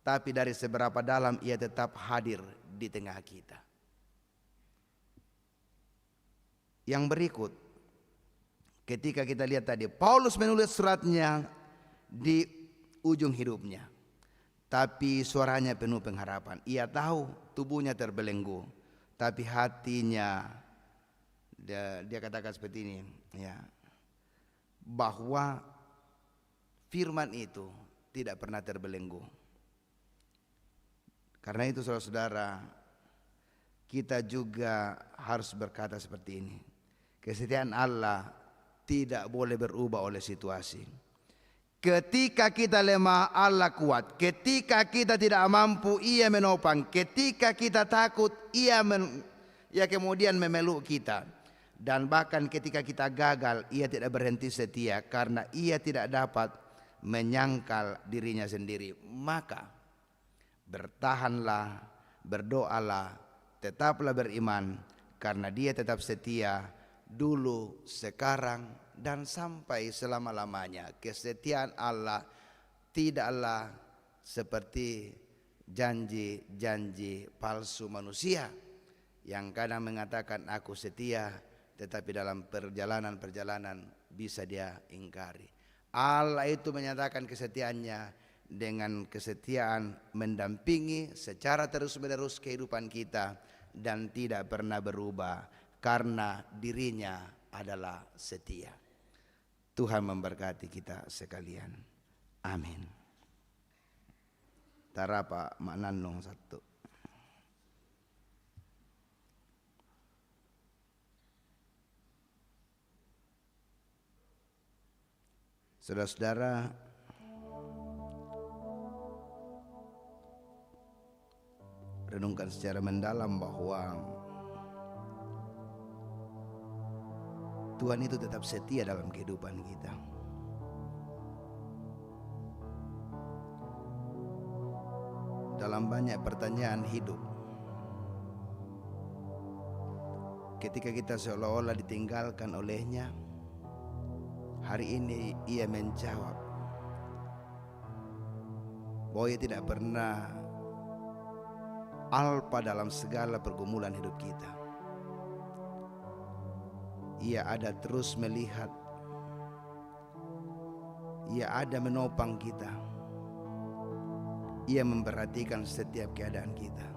Tapi dari seberapa dalam ia tetap hadir di tengah kita. Yang berikut, ketika kita lihat tadi, Paulus menulis suratnya di ujung hidupnya. Tapi suaranya penuh pengharapan. Ia tahu tubuhnya terbelenggu. Tapi hatinya, dia katakan seperti ini. Ya, bahwa firman itu tidak pernah terbelenggu. Karena itu saudara-saudara, kita juga harus berkata seperti ini. Kesetiaan Allah tidak boleh berubah oleh situasi. Ketika kita lemah, Allah kuat. Ketika kita tidak mampu, ia menopang. Ketika kita takut, ia kemudian memeluk kita. Dan bahkan ketika kita gagal, ia tidak berhenti setia karena ia tidak dapat menyangkal dirinya sendiri. Maka bertahanlah, berdoalah, tetaplah beriman karena dia tetap setia dulu, sekarang, dan sampai selama-lamanya. Kesetiaan Allah tidaklah seperti janji-janji palsu manusia yang kadang mengatakan aku setia, tetapi dalam perjalanan-perjalanan bisa dia ingkari. Allah itu menyatakan kesetiaannya dengan kesetiaan mendampingi secara terus-menerus kehidupan kita dan tidak pernah berubah karena dirinya adalah setia. Tuhan memberkati kita sekalian. Amin. Tarapa maknanong satu. Saudara-saudara, renungkan secara mendalam bahwa Tuhan itu tetap setia dalam kehidupan kita. Dalam banyak pertanyaan hidup, ketika kita seolah-olah ditinggalkan olehnya, hari ini ia menjawab bahwa ia tidak pernah alpa dalam segala pergumulan hidup kita. Ia ada terus melihat, ia ada menopang kita, ia memperhatikan setiap keadaan kita.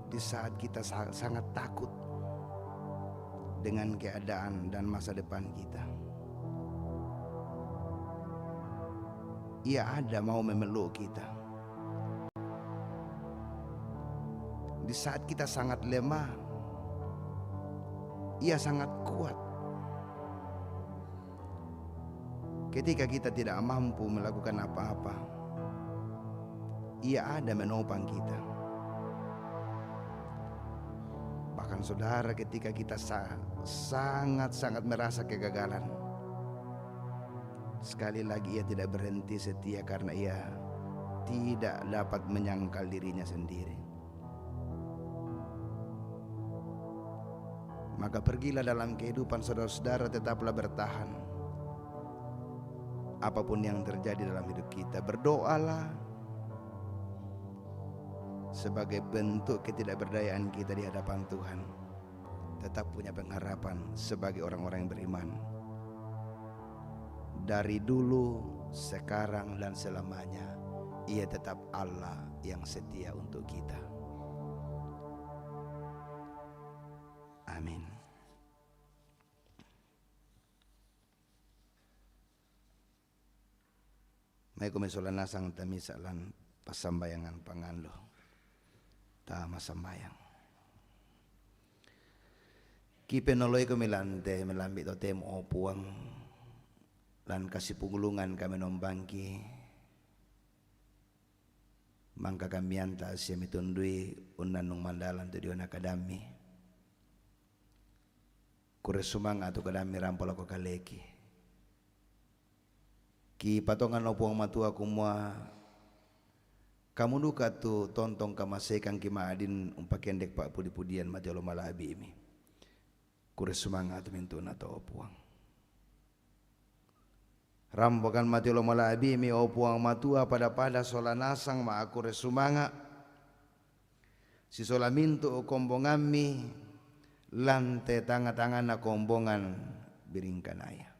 Di saat kita sangat takut dengan keadaan dan masa depan kita, ia ada mau memeluk kita. Di saat kita sangat lemah, ia sangat kuat. Ketika kita tidak mampu melakukan apa-apa, ia ada menopang kita. Bahkan saudara, ketika kita sangat-sangat merasa kegagalan, sekali lagi ia tidak berhenti setia karena ia tidak dapat menyangkal dirinya sendiri. Maka pergilah dalam kehidupan saudara-saudara, tetaplah bertahan. Apapun yang terjadi dalam hidup kita, berdoalah sebagai bentuk ketidakberdayaan kita di hadapan Tuhan. Tetap punya pengharapan sebagai orang-orang yang beriman. Dari dulu, sekarang, dan selamanya, ia tetap Allah yang setia untuk kita. Amin. May kumisulana sang tamisalan pasambayangan panganlo ta masambayang. Kipenoloy ko milante melambi to temo opuang lan kasipungulungan kami nombangki mangka kamianta siya mitundui unan nung mandalan to diyon akadami kuresumang ato kadami rampol ako kaleki ki patongan opuang matua kumwa kamunuka tu tontong kamasekan kimaadin umpakendek pa pudi-pudian majalo malabi imi kuresumang ato mintuna to opuang rambokan matilo malabi mi opuang matua pada solanasang maakure sumanga si solaminto o kombongami lante tanga-tangan na kombongan biringkanaya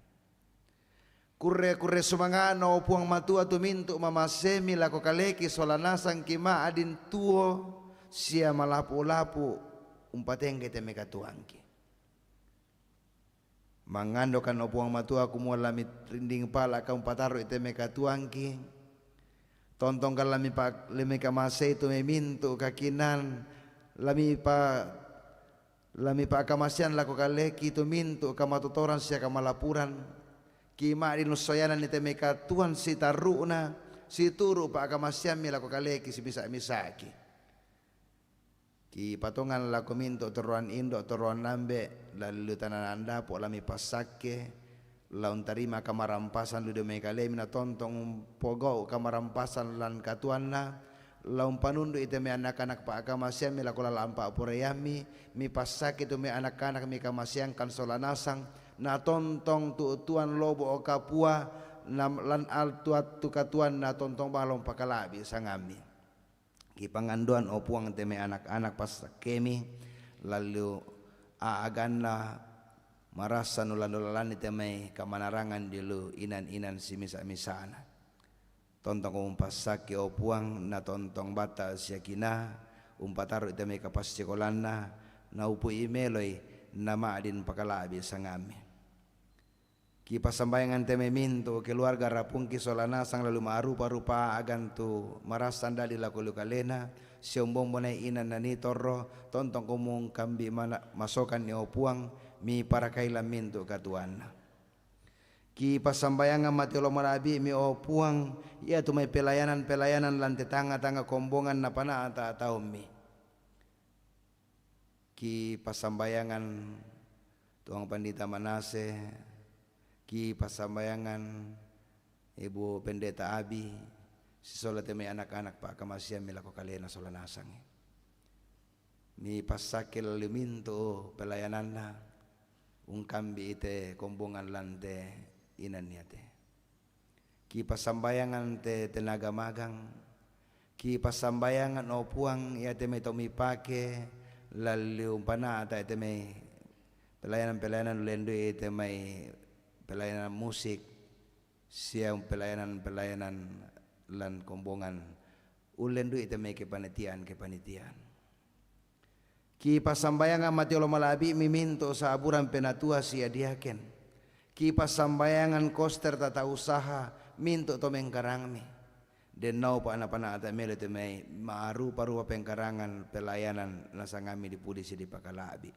kurre sumangano opuang matua tuminto mamasemi lako kaleki solanasang kima adin tuo sia malapu-lapu umpatengke temekatuangki mangando kan opuang matua kumua lamit rinding pala ka umpataro ite mekatuangki tontong kan lami pa lemeka mase itu memintu kakinan lami pa kamasian lako kaleki itu mintu kamatutoran sia kamalapuran kima dinusoyanan ite mekatuan si taruna si turu pa kamasian mi lako kaleki si bisa misaki Ki patongan la kominto toruan indo toruan lambe lalu tanananda po lami pasake laun tarima kamarampasan ludo me kalemi na tontong pogo kamarampasan lan katuanna laun panundu ite me anak-anak pa akamasyam mi lakola lampa poreyami mi pasake tu me anak-anak mi kamasyang kan solanasang na tontong tuan lobo o kapua lan altuat tu katuan na tontong balong pakalabi sangami. Ki panganduan opuang teme anak-anak pas kemi lalu aaganna marasa nulan-nulan teme kamanarangan dulu inan-inan simisa-misana tontong umpasake opuang na tontong bata siakina umpataru teme kapas sekolana na upu imeloi nama adin pakalabi sangami. Ki pasambayangan teme minto keluarga rapungki solana sang lalu marupa-rupa agan tu marasan dali laku kalena siombong bonai inan nani torro tontong kumung kambi mana masokan ni opuang mi para kailan minto katuana. Ki pasambayangan mati lo marabi mi opuang ia tu mai pelayanan lante tanga kombongan na pana ata tahu mi. Ki pasambayangan tuang pandita Manase, ki pasambayangan Ibu Pendeta Abi, si sola teme anak-anak pa kamasiam milako kalena sola nasang. Mi pasakil liminto pelayananna ungkambi ite kombongan lante inan niate. Ki pasambayangan te tenaga magang, ki pasambayangan opuang ia teme tomi pake lalu umpana ata ite me pelayanan lendo ite mai pelayanan musik siang pelayanan lan kombongan ulendu ite me kepanitian ki pasambayangan mati lo malabi miminto saaburan penatua sia diaken ki pasambayangan koster tata usaha minto to mengkarangmi den nau pa ana-pana ata mele te mai maru parupa pengkarangan pelayanan nasangami di pudisi di pakalabi.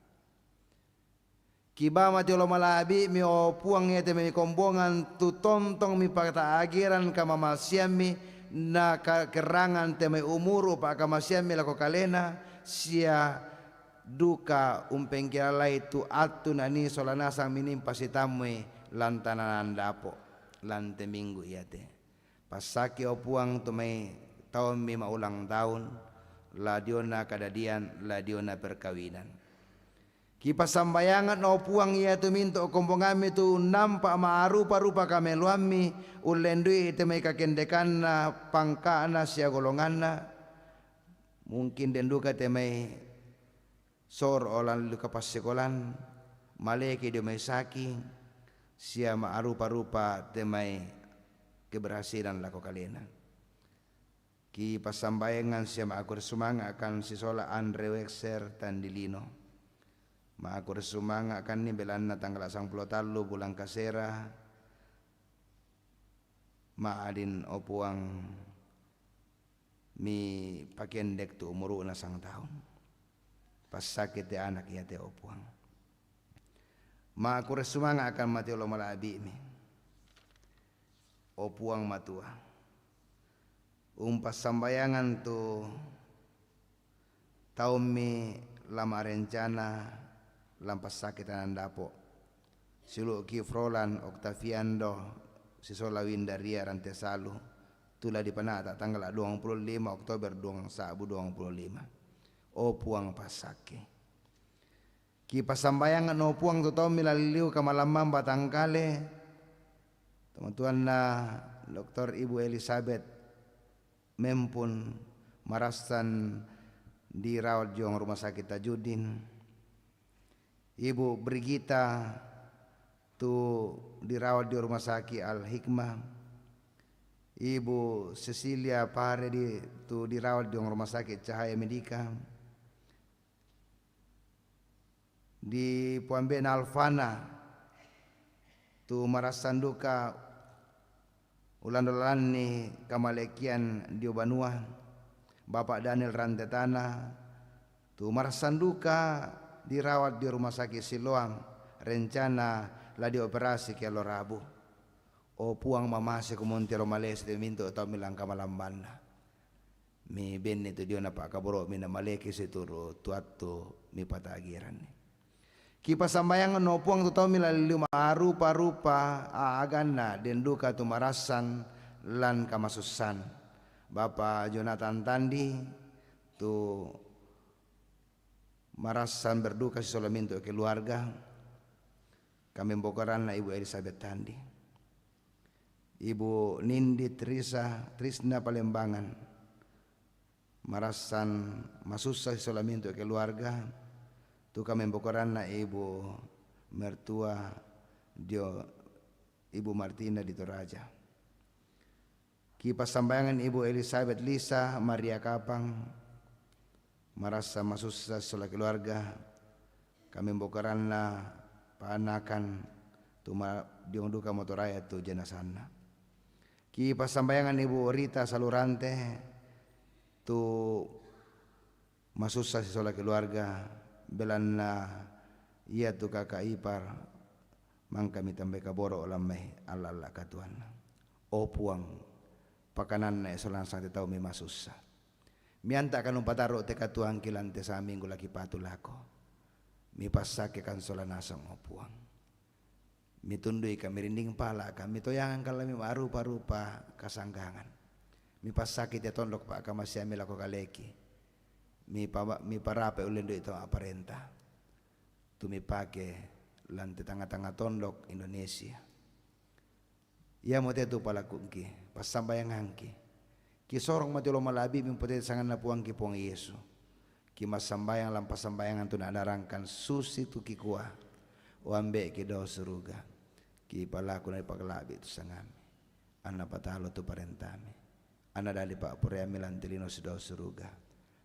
Kiba mati lo malabi mi opuang te mai kombongan tu tontong mi pakata agiran kamamasiami na kerangan te mai umuru pa kamasiami lako kalena sia duka umpengkialai tu atu nani solanasang minimpa sitamui lantanan dapo lante minggu iate. Pasaki opuang tumay tahun mima ulang tahun ladiona kadadian ladiona perkawinan. Kipasambayangan opuang ia tuminto kombongami tu nampak maarupa-rupa kameluami ulendui temai kakendekan na pangkana sia golonganna mungkin denduka temai sor olan luka pas sekolan maleki demai saki sia maarupa-rupa temai keberhasilan lako kalena. Ki pasambayangan siya maakur sumanga akan sisola Andre Wexer Tandilino. Maakur sumanga akan ni belan na tanggal 10 bulan kasera. Maadin opuang mi pakendek tu umuru na 1 tahun. Pasakit ti anak iya ti opuang. Maakur sumanga akan mati ulo malabi mi. Opuang matua umpas sambayangan tu taumi lama rencana lampas sakit dapo silu ki Frolan Octaviando sisola Windaria Rantesalu tula di panata tanggal 25 Oktober 2025 opuang pasake ki pasambayangan opuang tu taumi laliliu kamalamang Batangkale teman-teman na Dr. Ibu Elizabeth mempun marasan dirawat di rumah sakit Tajudin. Ibu Brigita tu dirawat di rumah sakit Al Hikmah. Ibu Cecilia Paredi tu dirawat di rumah sakit Cahaya Medika. Di Puamben Alfana tu marasan duka ulan-ulan ni kamalekian di Banua Bapak Daniel Rantetana tu marasan duka dirawat di rumah sakit Siloam rencana la dioperasi ke Rabu o puang mamase kumonti Romales de minto atau milang kamalambana mi ben itu dia na pakaboro mi na maleki situru tuatu mi patagiran. Kipas sambayangan no puang tu tau milalima rupa-rupa agana den duka tu marasan lan kamasusan. Bapak Jonathan Tandi tu marasan berduka si solaminto keluarga. Kami bokaran na Ibu Elizabeth Tandi, Ibu Nindi Trisna Palembangan, marasan masusa si solaminto keluarga. Tu kami bokaran na Ibu mertua dio Ibu Martina di Toraja. Kipas sambayangan Ibu Elizabeth Lisa Maria Kapang, marasa masusa sola keluarga. Kami bokaran na paanakan tu diong duka motoraya tu jenazahna. Kipas sambayangan Ibu Rita Salurante tu masusa sola keluarga. Belan na iya tu kakak ipar mang kami tambah kaboro olamai Allah katuan o puang pakanan na esolan sa tao mi masusa mianta kanong pataro te katuang kilante sa aming gulaki patulako mi pasake kan solanasang o puang mi tunduy kami rinding pala kami toyangan kalami marupa-rupa kasanggangan mi pasake te tondok pa kamasya mi lako kaleki mi parape ulendo itu aparenta tu mi pake lantai tengah-tengah tondok Indonesia ia mo tetu pala kungki pas sambayang ki sorong matilo malabi mi pote sangan na puang ki puang Yesu ki mas sambayang lampas sambayangan tu nadarangkan susi tu ki kuah o ambe ki do suruga ki pala ku na paglabi tu sangami ana patalo tu parentami ana dali pa pureami lantilino si do suruga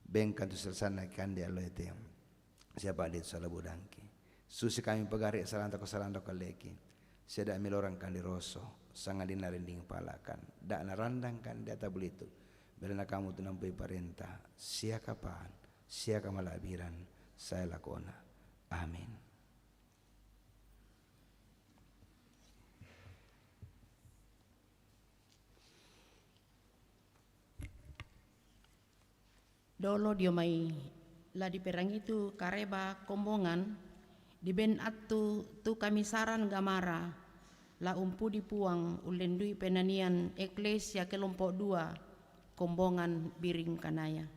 bengkan tu selesana kandi aloete siapa dit salabudangki susi kami pagari salanta ko salanta kaleki seda milorang kandi roso sanga dinarinding palakan da narandang kan data bulitu belana kamu tu nampai parenta sia kapan sia kamalabiran saya lakona amin. Dolo dio mai la di perang itu kareba kombongan di ben atu tu kamisaran gamara la umpu di puang ulendui penanian eklesia kelompok 2 kombongan biring kanaya.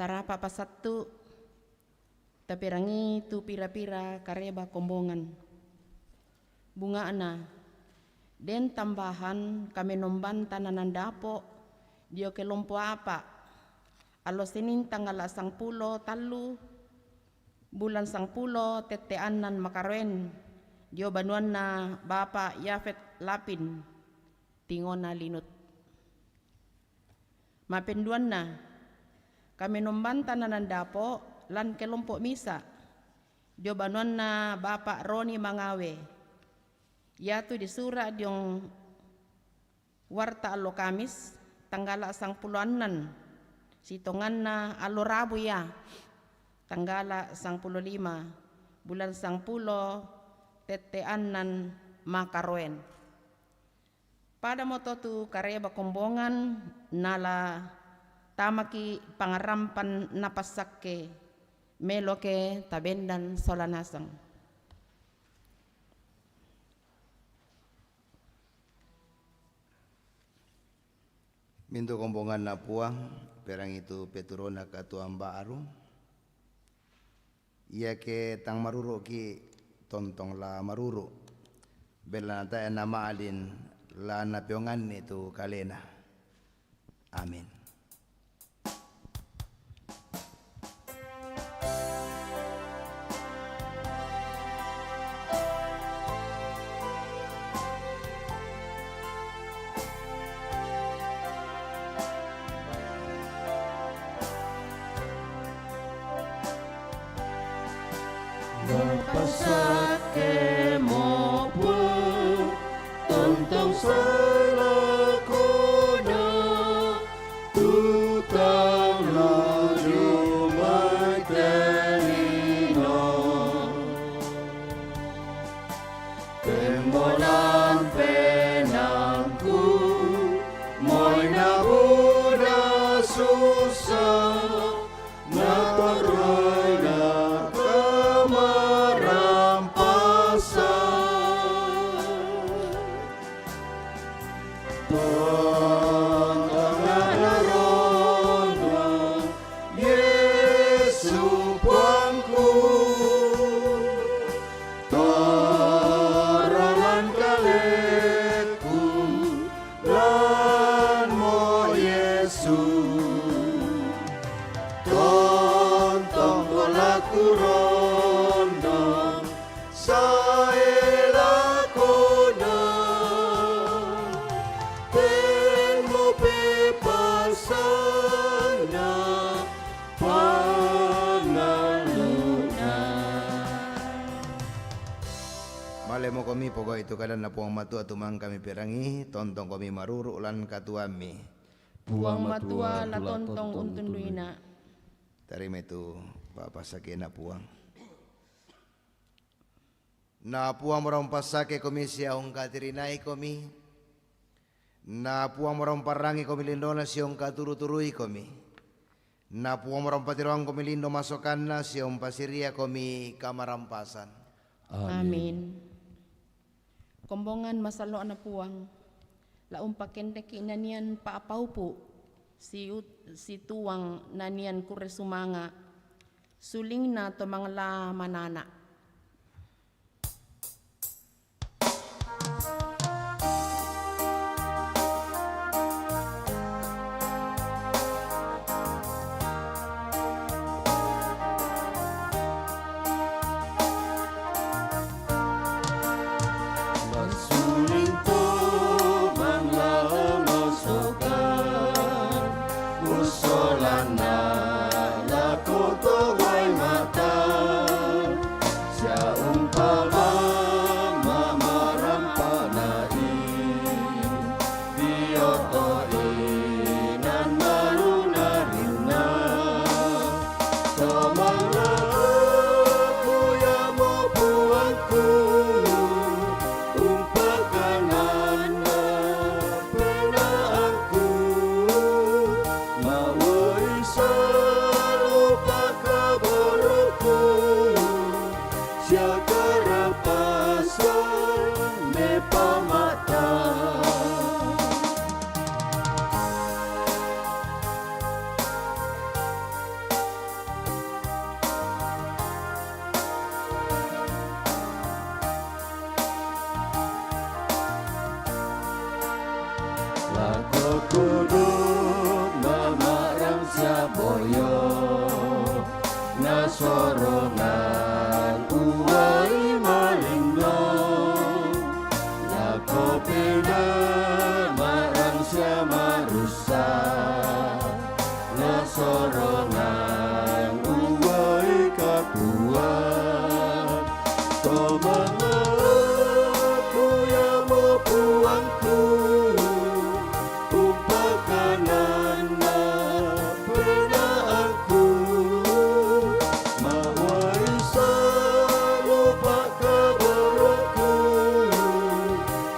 tarapa pasattu tapirangi tu pira-pira kareba kombongan bunga ana den tambahan kami nomban tananan dapo dio kelompo apa alo Senin tanggal 10 talu bulan 10 teteanan Makarwen dio banuan na Bapak Yafet Lapin tingona linut mapenduan na kami nomban tananan dapo lan kelompok misa dio banuan na Bapak Roni Mangawe yaitu di surat diong warta alo Kamis tanggal 10-anan sitongan na alo Rabu ya tanggal 15 bulan 10 teteanan Makarwen pada moto tu kareba kombongan nala tamaki pangarampan napasakke meloke tabendan solanasang. Minto kombongan na puang perang itu peturona katuang baru ia ke tang maruro ki tontong la maruro bela nata nama alin la na piongan itu kalena amin. Napasake mo buwan tontong salakona tutang layo magdalino tembolan penangku mo'y nauna susah naparoy na Malemo kami pokok itu kadang na puang matua tumang kami perangi tontong kami maruru lan katuami Puang matua la tontong untun duina tarima itu Bapak sakena puang na puang merompas sake komisi aung katirinai komi na puang merompas rangi komi lindona siong katuru-turui komi na puang merompas tiruang komi lindo masokanna siong pasiria komi kamarampasan amin. Kombongan masalo na puang laum pakende kinanian paapaupu si tuang nanian kuresumanga suling na to mangla manana aku yang mau puangku umpakanan pernah aku mawaisan lupa kabarku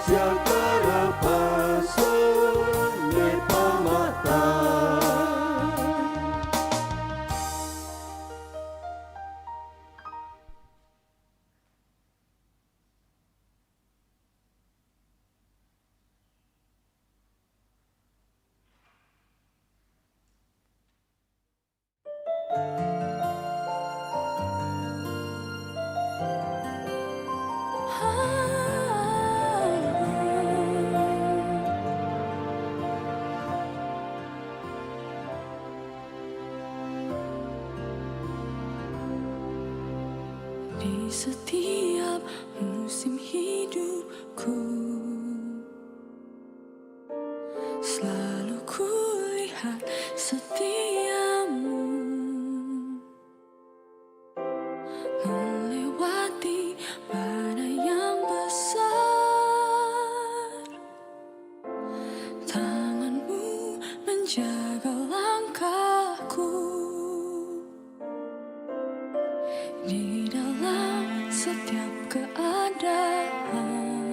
siakara pasan nepa mata. Di setiap musim hidupku selalu kulihat setiamu melewati badai yang besar. Tanganmu menjaga langkahku di dalam setiap keadaan.